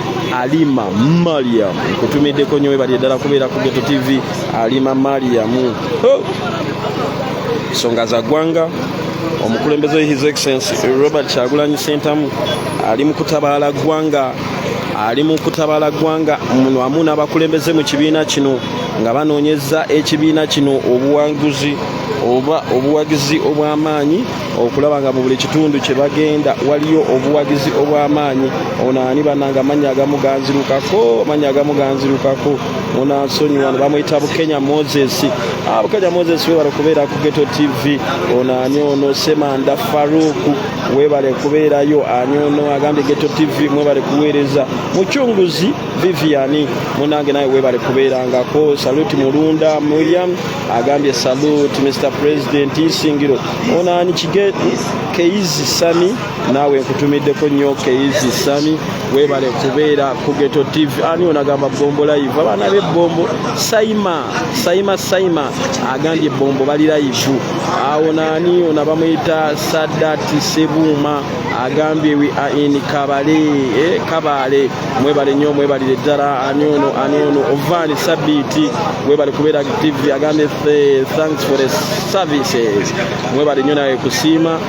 Speaker 2: Alima Mariam nkutumiddeko nnyo, webale ddala kubeera ku Ghetto TV. Alima Mariam nsonga za ggwanga. Omukulembeze His Excellency Robert Kyagulanyi Ssentamu ali mu kutabaala ggwanga muno wamu n'abakulembeze mu kibiina kino nga banoonyeza ekibiina kino obuwagizi obw'amaanyi okulaba nga mu buli kitundu kye bagenda waliyo obuwagizi obw'amaanyi. Ono ani bannanga amannya agamu ganzirukako munansonyiwa bamuyita Bukenya Moses. Bukenya Moses webale kubeera ku Ghetto TV. Ono ani ono Semanda Faruku webale kubeerayo. Ani ono agambye Ghetto TV mwebale kuweereza. Muchunguzi Viviani munange naye webale kubeerangako. Salute Mulunda William agambye salute Mr. president Isingiro onani kige Keizi Sami nawe nkutumiddeko nnyo Keizi Sami webale kubeera ku Ghetto TV ani onagamba bombo live abana be bombo Saima agambye bombo bali live awo nani onabamuyita Sadati Sebuma agambye we are in Kabale mwebale nnyo mwebalire ddala ani ono Ovani Sabiti webale kubeera TV agambye thanks for the services mwebale nnyo nawe kusiima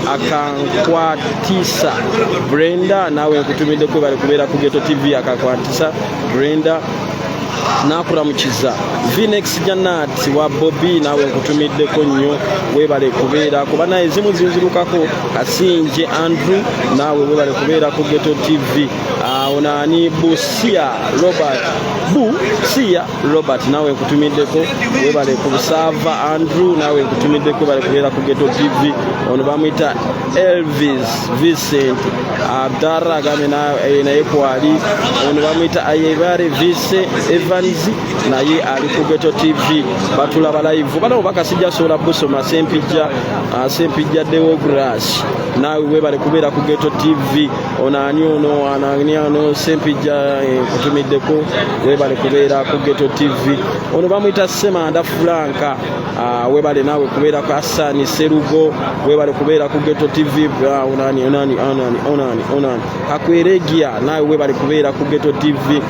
Speaker 2: akankwatisa Brenda nawe nkutumiddeko bali kubeera ku Ghetto TV akankwatisa Brenda nakuramukiza Vinex Janat wa Bobby nawe nkutumiddeko nnyo webale kubeera kuba naye zimu zinzirukako Kasinje Andrew nawe webale kubeera ku Ghetto TV onani Busia Robert nawe nkutumiddeko webale kubusava Andrew nawe nkutumiddeko bale kubeera ku Ghetto TV ono bamwita Elvis Vincent Abdara agambe naye kwali ono bamwita Ayebare Vincent Evans naye ali ku Ghetto TV batulaba live bano bakasijja sola busoma Sempijja Deogras nawe webale kubeera ku Ghetto TV onani ono Sempijja kutumiddeko webale kubeera ku Ghetto TV ono bamwita Semanda Franka webale nawe kubeera ku Hasani Serugo webale kubeera ku Ghetto TV onani Akweregia nawe webale kubeera ku Ghetto TV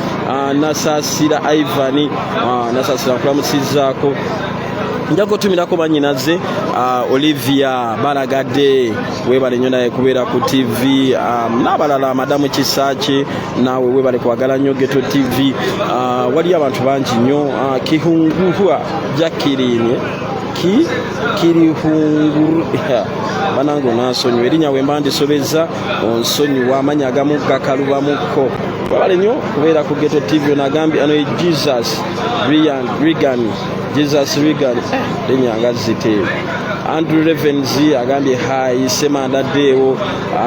Speaker 2: Nasasira Ivani Nasasira kulamusizaako njago tumirako banyinaze Olivia Balagadde webale nnyo naye kubeera ku TV n'abalala Madamu Kisache nawe webale kwagala nnyo Ghetto TV wali abantu bangi nnyo Kihunguhwa Jacqueline Kirihunguru banango nansonyiwa erinnya wemba ndisobeza onsonyiwa amanya agamu gakalubamuko wabale nnyo kubeera ku Ghetto TV onagambye ano Jesus Regan erinnya ngaziteewo Andrew Revenzi agambye hi Semanda Deo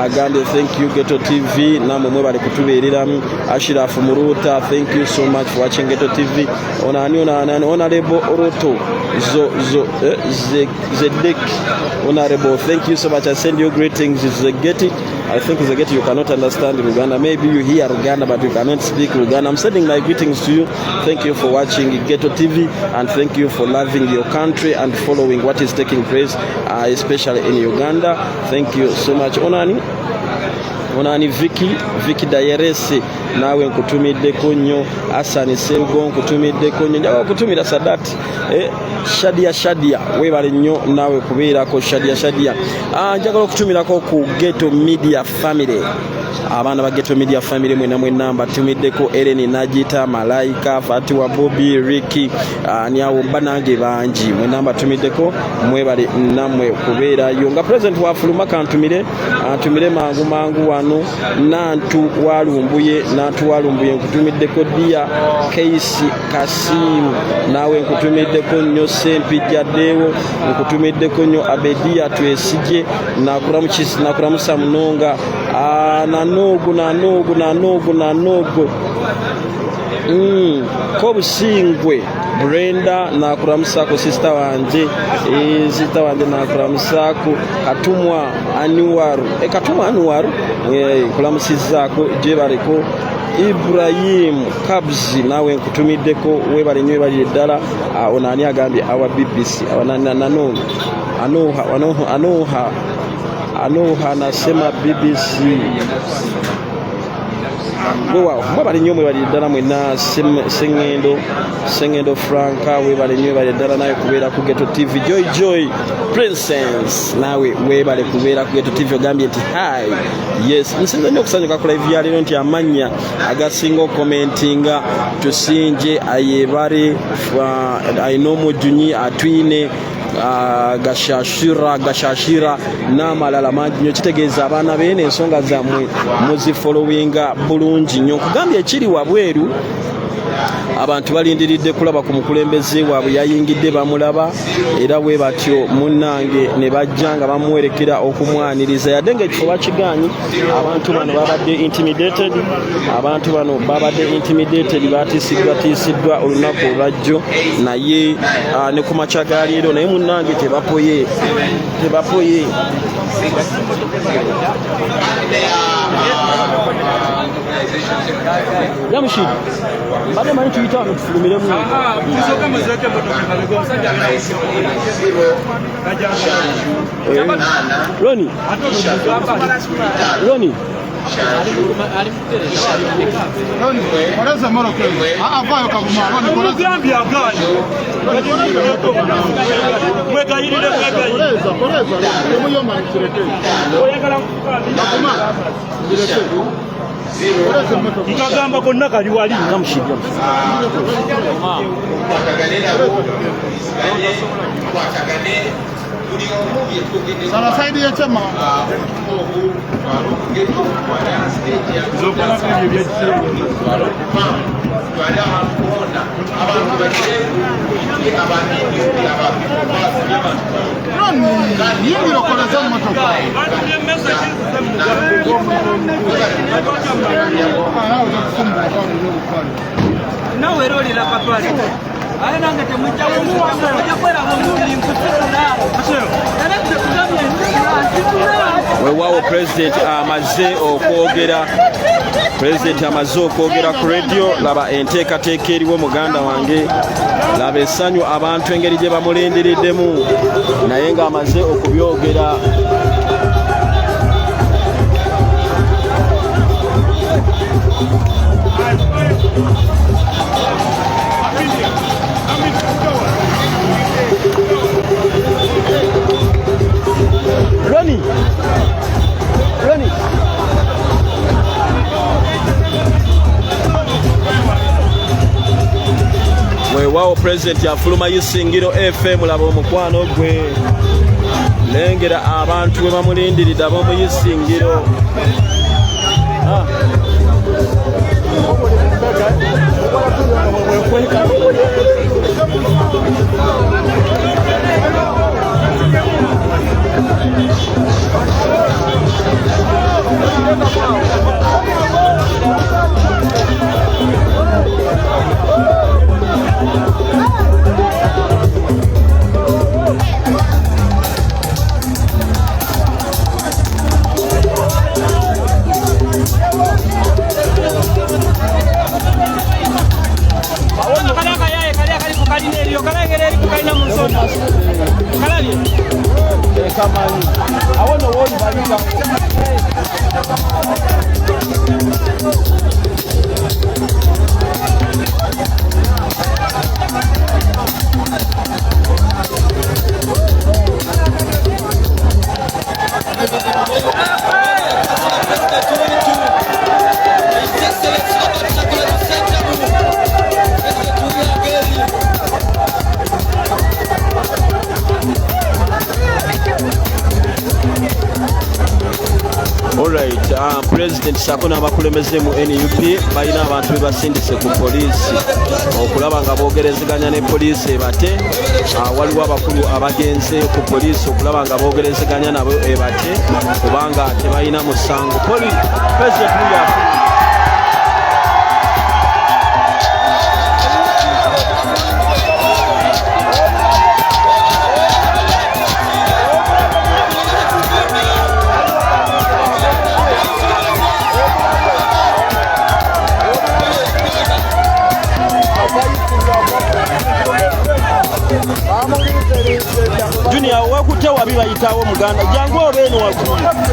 Speaker 2: agambye thank you Ghetto TV namwe mwebale kutubeereramu Ashraf Muruta thank you so much for watching Ghetto TV onani honorable Oroto Zedek honorable thank you so much I send you greetings Zegeti I think Zegeti you cannot understand Luganda maybe you hear Luganda but you cannot speak Luganda I'm sending my greetings to you thank you for watching Ghetto TV and thank you for loving your country and following what is taking place especially in Uganda thank you so much onani Vicky Dayerese nawe nkutumiddeko nnyo Hasani Serugo nkutumiddeko nnyo njaga kutumira Sadati Shadia webale nnyo nawe kubeerako Shadia njagala okutumirako ku Ghetto Media Family abaana ba Ghetto Media Family mwena batumiddeko Eleni Najita Malaika Fatiwa Bobby Ricky niawo banange bangi mwena batumiddeko mwebale namwe kubeerayo nga president wa Fuluma kantumire mangu wano nantu walumbuye nkutumiddeko Dia Keisi Kasim nawe nkutumiddeko nnyo Sempijja Dewo nkutumiddeko nnyo Abedia Twesije nakuramusa Munonga nanogo Kobusingwe Brenda nakuramusako sister wanje nakuramusako Katumwa Anwaru kulamusizako jebareko Ibrahim Kabzi nawe nkutumiddeko webale nnyo webali ddala onani agambye awa BBC Anoha nasema BBC mwebale nnyo mwebali ddala mwena Sengendo Franka webale nnyo webali ddala nawe kubeera ku Ghetto TV Joy Princess nawe webale kubeera ku Ghetto TV ogambye nti hi yes nsinza nnyo okusanyuka ku live ya leero nti amanya agasinga okomentinga Tusinje Ayebare Ainomo Junyi Atwine gashashira n'amalala mangi nnyo kitegeeza abaana beene ensonga zammwe muzifollowinga bulungi nnyo kugambye ekiri wabweru abantu balindiridde kulaba ku mukulembeze waabwe yayingidde bamulaba era bwe batyo munnange ne bajja nga bamuwerekera okumwaniriza yadde ng'ekifo bakigaanyi abantu bano babadde intimidated baatiisiddwa olunaku olwajjo naye ne ku makya ga leero naye munnange tebapoye Yamushid bade mani tuyita wano tufulumiremu Roni
Speaker 6: Koreza Morocco. Avayo kaguma abone koreza. Gambia agani. Mwegayirire. Koreza. Umuyoma kireke. Oyagala kuguma. Kireke. Ikagamba konna kali wali namushidya. Sala saidi ya chama.
Speaker 4: Nawe roli la patwali. Aina ngate mjawo kwera bomuli mkutsuna.
Speaker 2: Weewaawo President amaze okwogera ku radio laba enteekateeka eriwo muganda wange laba essanyu abantu engeri gye bamulindiriddemu naye ng'amaze okubyogera Ronnie. Weewaawo President afuluma Isingiro FM laba omukwano gwe lengera abantu we bamulindiridde ab'omu Isingiro. President sako n'abakulembeze mu NUP balina abantu bebasindise ku poliisi okulaba nga boogerezeganya ne poliisi ebate waliwo abakulu abagenze ku poliisi okulaba nga boogerezeganya nabo ebate kubanga tebalina musango President Junior wakutte wabi bayitawo muganda jangu obeeno waggulu
Speaker 3: kandi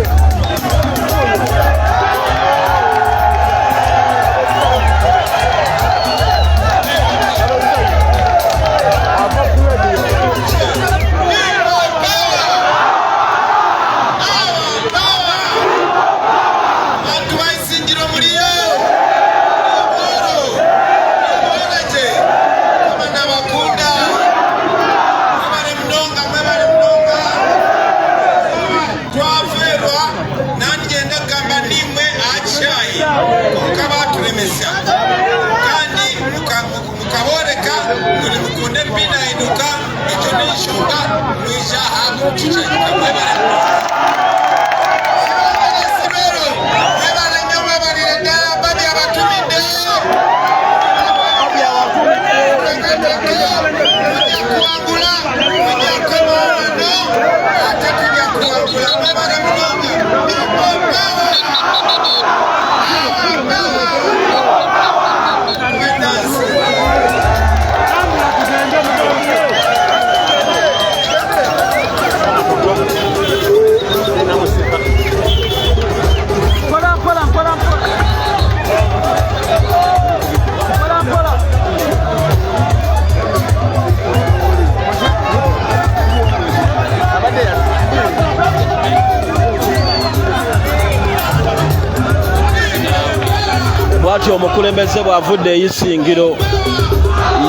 Speaker 2: bw'atyo omukulembeze bw'avudde eyisingiro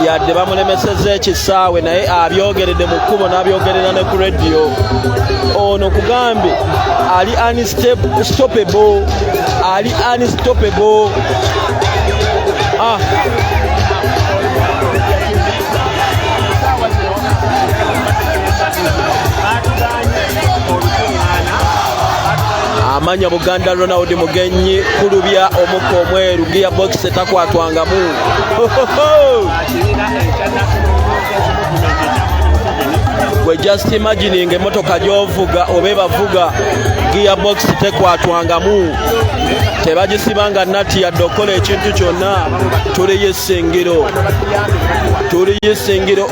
Speaker 2: yadde bamulemesezza ekisaawe naye abyogeredde mu kkubo n'abyogerera ne ku rediyo. Ono kugambye ali unstoppable, ali unstoppable. Amanya Buganda Ronald Mugenyi kulubya omukka omweru gearbox etakwatwangamu. Gwe just imagining emotoka gyovuga oba bavuga gearbox tekwatwangamu, tebagisibanga nati yadde okukola ekintu kyonna. Tuli yesengero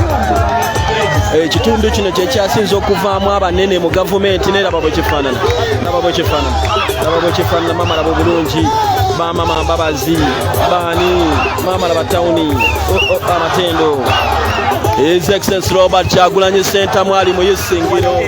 Speaker 2: ekitundu kino kyekyasinza okuvaamu abanene mu gavumenti. Neraba bwe kifaanana, laba bwe kifaanana. Maama laba bulungi, bamama mbabazi baani, maama laba tawuni amatendo. His Excellency Robert Kyagulanyi Ssentamu ali mu yesengero.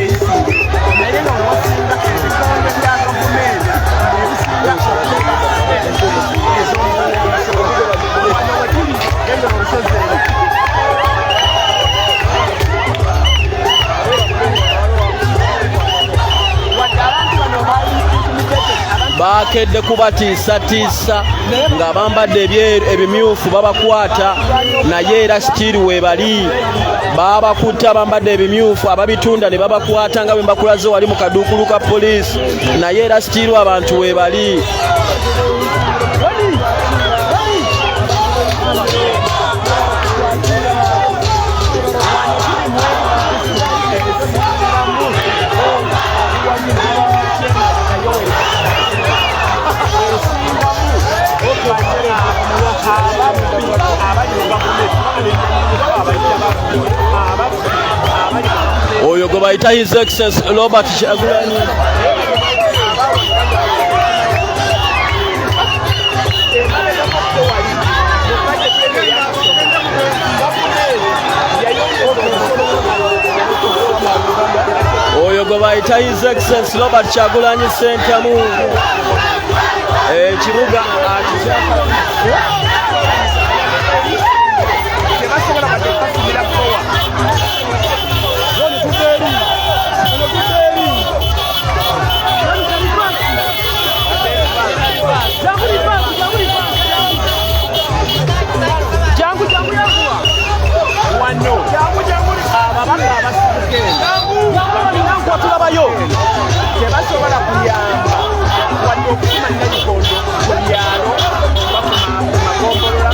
Speaker 2: Bakedde kubatiisatiisa nga bambadde ebyeru ebimyufu babakwata, naye era still webali babakutta bambadde ebimyufu, ababitunda ne babakwata nga bwe mbakulaze wali mu kaduukulu ka poliisi, naye era still abantu webali. Oyo gwe bayita His Excellency Robert Kyagulanyi. Oyo gwe bayita His Excellency Robert Kyagulanyi Ssentamu. Ekibuga tulabayo tebasobola kuyamba wadde okufuna nnayikondo ku byalo magombolola.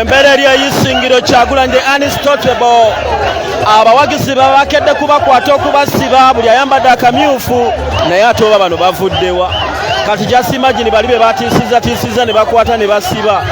Speaker 2: Embeera eri eyisingiro Kyagulanyi unstoppable. Abawagizi babakedde kubakwata okubasiba, buli ayambadde akamyufu, naye ate oba bano bavuddewa. Kati just imagine bali be batiisiza ne bakwata ne basiba.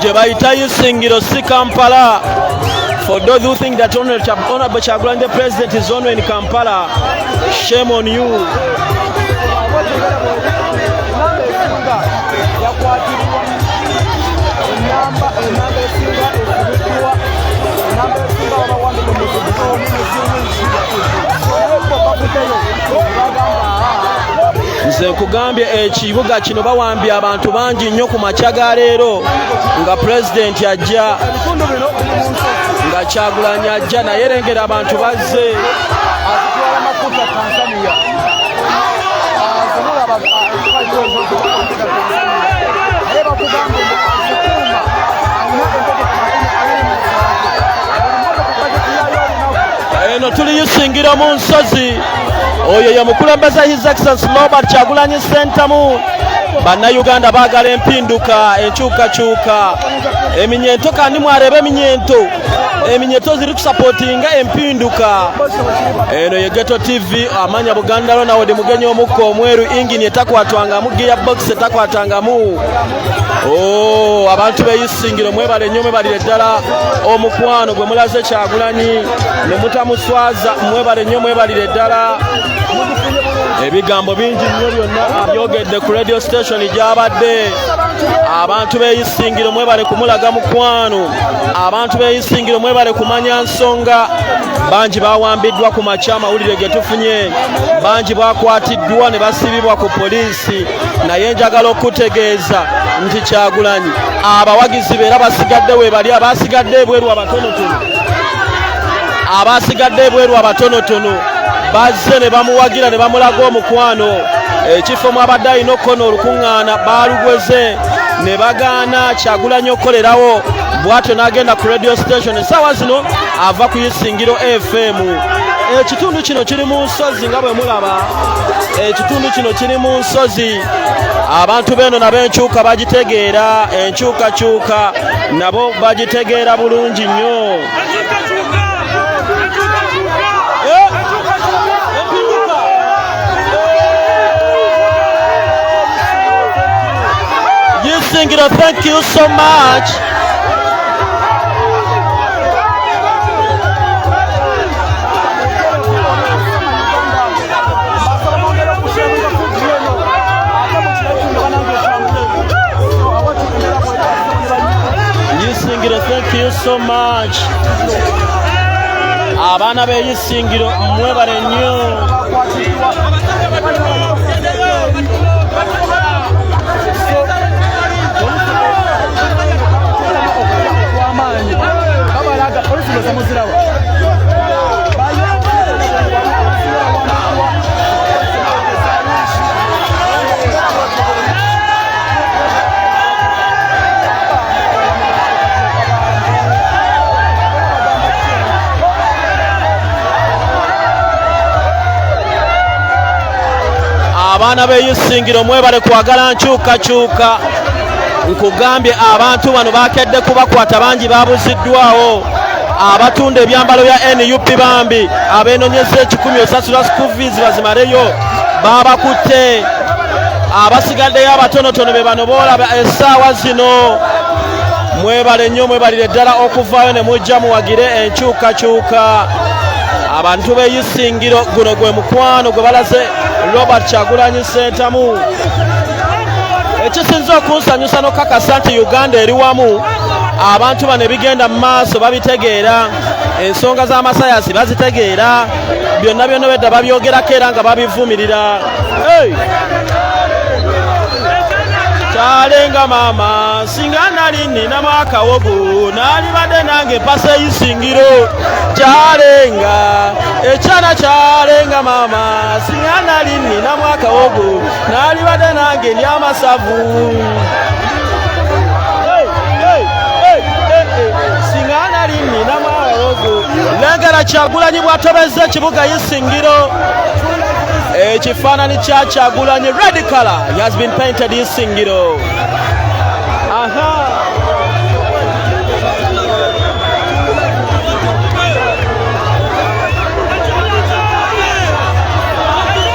Speaker 2: Jebaita Isingiro si Kampala. For those who think that Honorable Kyagulanyi the president is only in Kampala, shame on you. Nze nkugambye ekibuga kino bawambye abantu bangi nnyo ku makya ga leero nga president ajja nga Kyagulanyi ajja naye lengera abantu bazze eno tuli Isingiro mu nsozi. Oyo ye mukulembeze His Excellency Robert Kyagulanyi Ssentamu. Bannayuganda baagala empinduka, enkyukakyuka, eminyento kandi mwarebe eminyento ziri kusapootinga empinduka. Eno ye Ghetto TV amanya Buganda Lona wodi mugenyi omukka omweru ingini etakwatwangamu gear box etakwatwangamu. Abantu b'Isingiro mwebale nnyo mwebalire ddala omukwano gwe mulaze Kyagulanyi ne mutamuswaza mwebale nnyo mwebalire ddala. Ebigambo bingi nnyo byonna byogedde ku radio station gy'abadde. Abantu b'Isingiro mwebale kumulaga mukwano. Abantu b'Isingiro mwebale kumanya nsonga. Bangi bawambiddwa ku makya amawulire ge tufunye. Bangi bakwatiddwa ne basibibwa ku poliisi. Naye njagala okutegeeza nti Kyagulanyi abawagizi beera basigadde webali abasigadde ebweru abatonotono. Abasigadde ebweru abatonotono bazze ne bamuwagira ne bamulaga omukwano. Ekifo mwabadde alina okukona olukuŋŋaana baalugweze ne bagaana Kyagulanyi okukolerawo. Bw'atyo n'agenda ku radio station essaawa zino ava ku Isingiro FM. Ekitundu kino kiri mu nsozi nga bwe mulaba. Ekitundu kino kiri mu nsozi. Abantu beno n'ab'enkyuka bagitegeera, enkyukakyuka nabo bagitegeera bulungi nnyo. Isingiro, thank you so much. Isingiro, thank you so much. Abaana b'Isingiro mwebale nnyo. Abaana b'Isingiro mwebale kwagala nkyukakyuka. Nkugambye abantu bano bakedde kubakwata bangi babuziddwawo. Abatunda ebyambalo bya NUP bambi abeenonyeza 10 osasula school fees bazimareyo babakutte. Abasigaddeyo abatonotono be bano boolaba essaawa zino. Mwebale nnyo mwebalire ddala okuvaayo ne mujja muwagire enkyukakyuka. Abantu b'Isingiro guno gwe mukwano gwe balaze Robert Kyagulanyi Ssentamu. Ekisinza okunsanyusa n'okakasa nti Uganda eri wamu. Abantu bano ebigenda mu maaso babitegeera, ensonga z'amasayansi bazitegeera, byonna byonna bedda babyogerako era nga babivumirira. Kyalenga mama singa nali nninamu akawogo nalibadde nange mpasa Isingiro. Kyalenga ekyana kyalenga mama singa nali nninamu akawogo nalibadde nange ndi amasavu. Singa nali nninamu akawogo. Lengera Kyagulanyi bw'atobezza ekibuga Isingiro. Ekifaananyi kya Kyagulanyi red color has been painted Isingiro.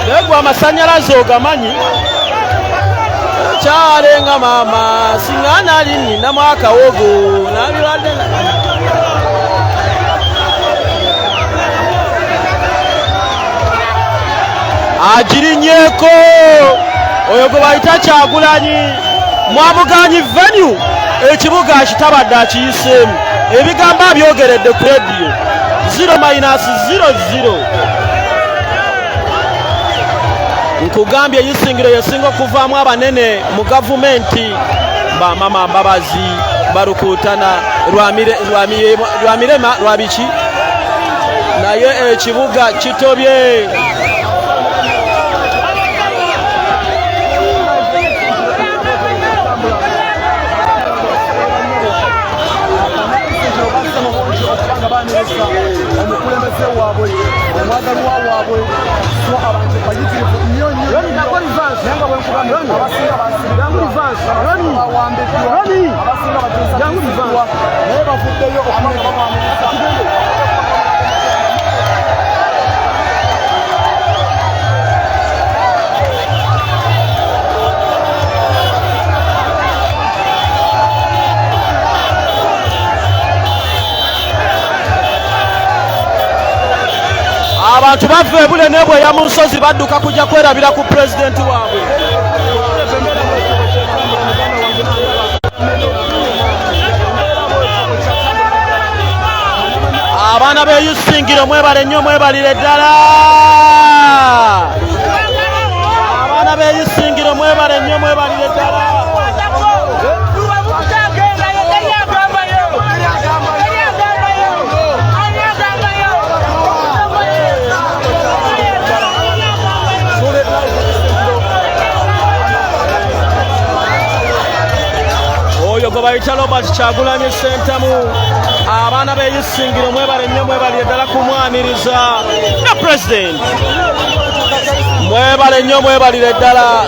Speaker 2: Negwa amasannyalaze ogamanyi. kyalenga mama singa nali nina mwaka wogo nabirwadde agirinyeko oyo gwe bayita Kyagulanyi mwamuganyi venue ekibuga kitabadde akiyiseemu ebigambo abyogeredde ku radio 0-00 nkugambye Isingiro yesinga okuvaamu abanene mu gavumenti bamama Mbabazi Barukutana Lwamirema Lwabiki naye ekibuga kitobye
Speaker 6: omukulembeze waabwe omwagalwa waabwe so abantu bayitirivu nnyo nnyo nga bwenkugambye abasinga basibirangwa abasinga bateesakisibwa naye bavuddeyo okumenya bamwamiriza
Speaker 2: abantu bava ebule nebweya mu nsozi badduka kujja kwerabira ku pulezidenti waabwe abaana b'Isingiro mwebale nnyo mwebalire ddala abaana b'Isingiro mwebale nnyo mwebalire ddala gwe bayita Robert Kyagulanyi Ssentamu abaana b'Isingiro mwebale nnyo mwebalire ddala kumwaniriza nga pulezidenti mwebale nnyo mwebalire ddala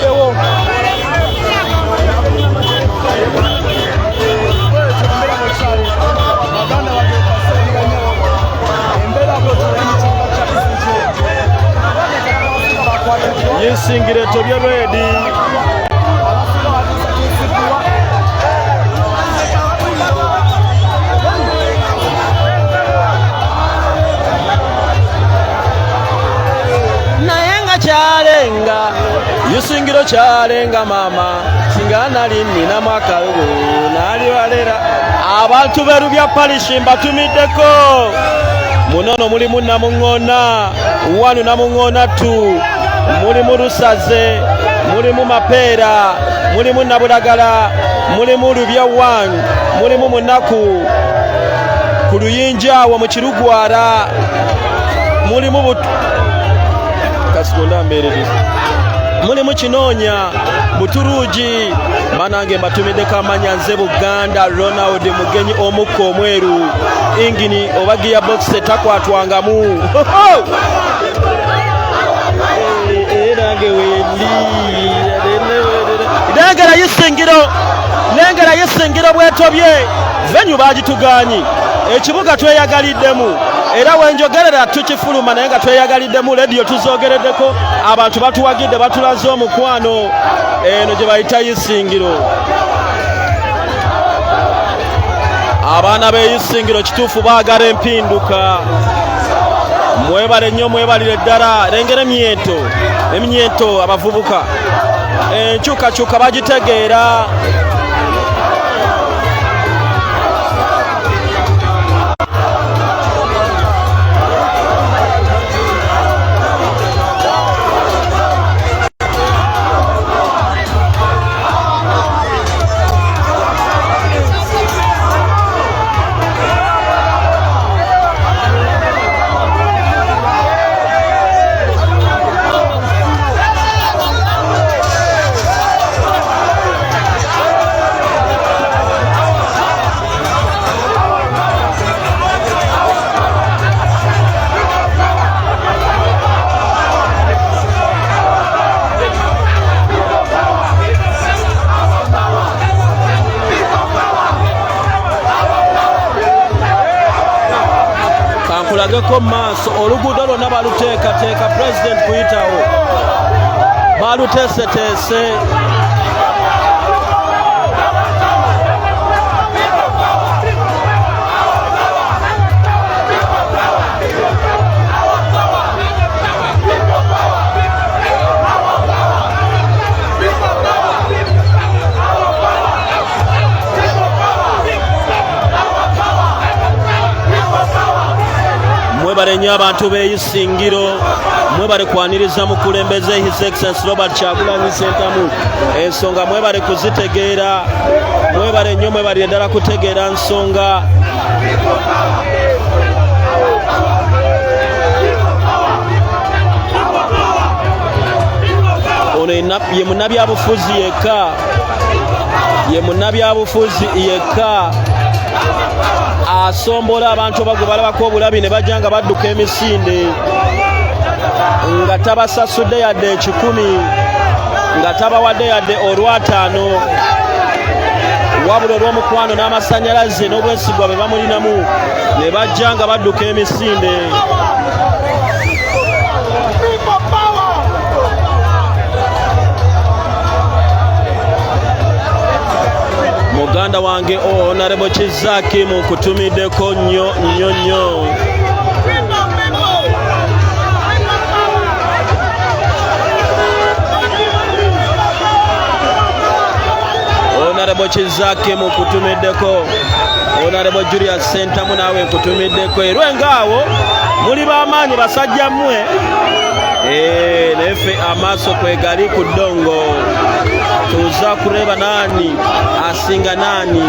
Speaker 2: Isingiro etobye lwedi kyalenga Isingiro kyalenga mama singa nali nina mwaka wogo nali walera abantu berubya parishi mbatumiddeko munono mulimu Namuŋŋoona 1 Namuŋŋoona 2 mulimu Lusaze mulimu Mapeera mulimu Nabulagala mulimu Lubya 1 mulimu Munaku ku Luyinja awo mu Kirugwara mulimu mulimu Kinoonya Buturuugi banange mbatumiddeko amanya nze Buganda Ronald Mugenyi omukka omweru ingini oba giya box takwatwangamu nange wendi nengera Isingiro bwetobye venue bagituganyi ekibuga tweyagaliddemu era wenjogerera tukifuluma naye nga tweyagaliddemu radio tuzogereddeko abantu batuwagidde batulaze omukwano eno gye bayita Isingiro abaana b'Isingiro kituufu baagala empinduka mwebale nnyo mwebalire ddala lengera emyento abavubuka enkyukakyuka bagitegeera kulageko maaso oluguudo lwonna baluteekateeka pulezidenti kuyitawo baluteeseteese mwebale nnyo abantu b'Isingiro, mwebale kwaniriza mukulembeze His Excellency Robert Kyagulanyi Ssentamu. Ensonga mwebale kuzitegeera, mwebale nnyo, mwebale ddala kutegeera nsonga. Ono ye munnabyabufuzi yekka, ye munnabyabufuzi yekka asombola abantu bagwe balabako obulabi ne bajja nga badduka emisinde nga tabasasudde yadde 10, nga tabawadde yadde olw'ataano, wabula olw'omukwano n'amasannyalaze n'obwesigwa be bamulinamu ne bajja nga badduka emisinde. Muganda wange Honorable Kizaki mukutumiddeko nnyo. Honorable Kizaki mukutumiddeko, Honorable Julius Ssentamu nawe nkutumiddeko. Erwengaawo muli b'amaanyi basajja mmwe, nefe amaaso kwegali ku ddongo, tuza kureba nani asinga nani.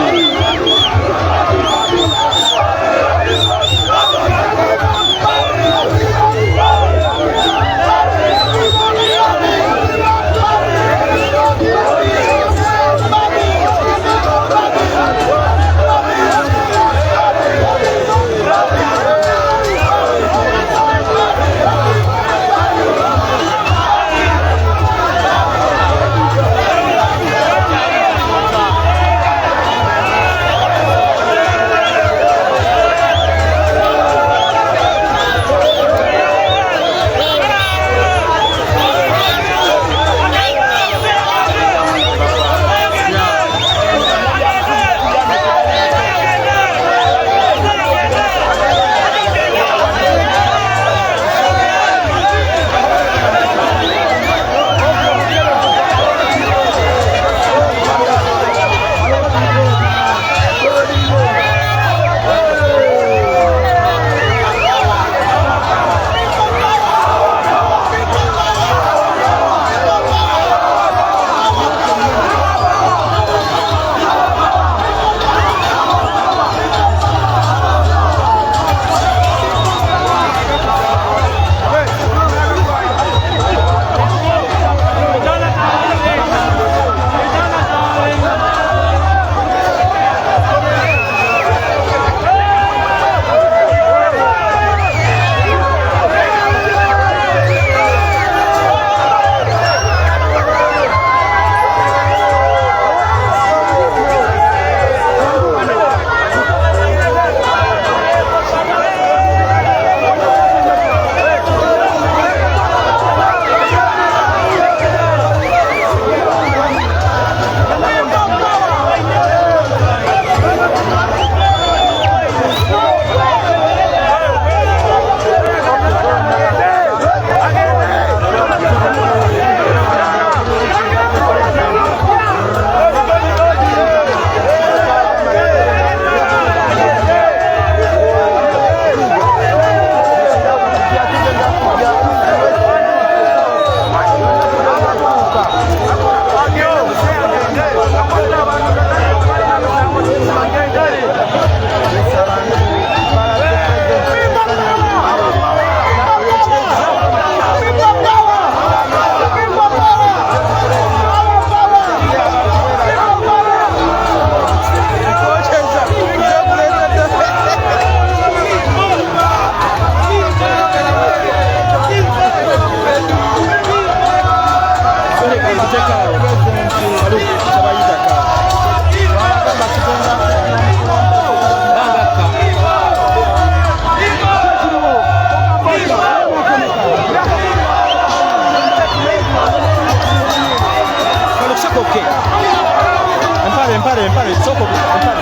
Speaker 6: Empare, soko, empare.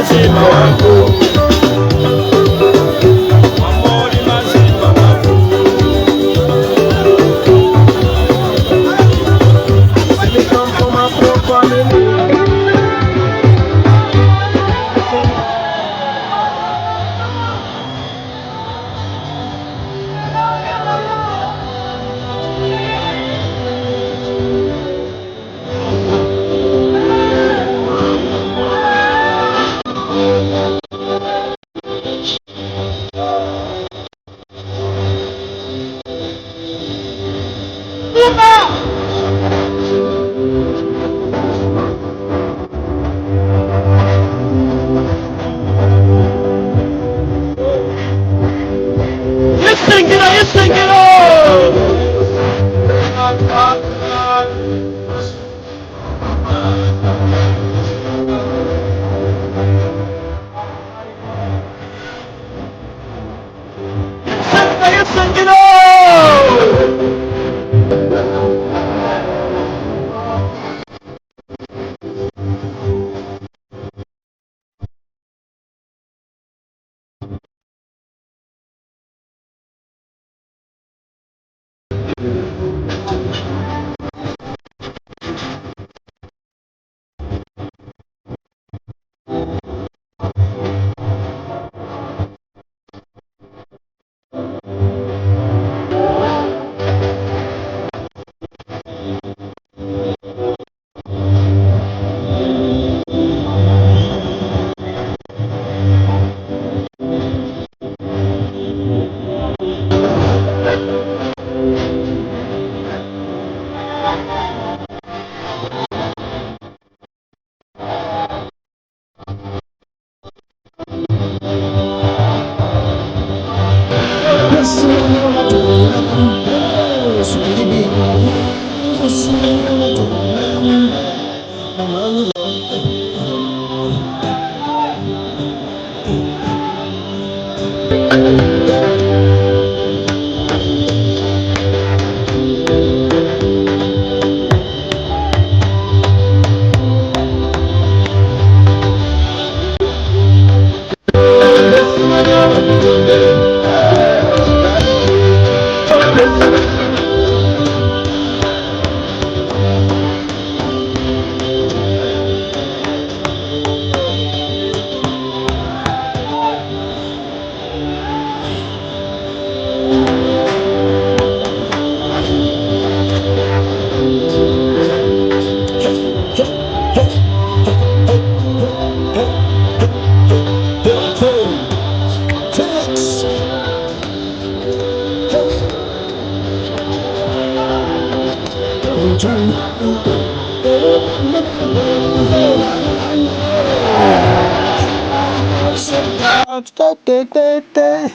Speaker 7: mazima wako.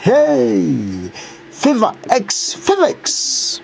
Speaker 1: Hey, Fever X.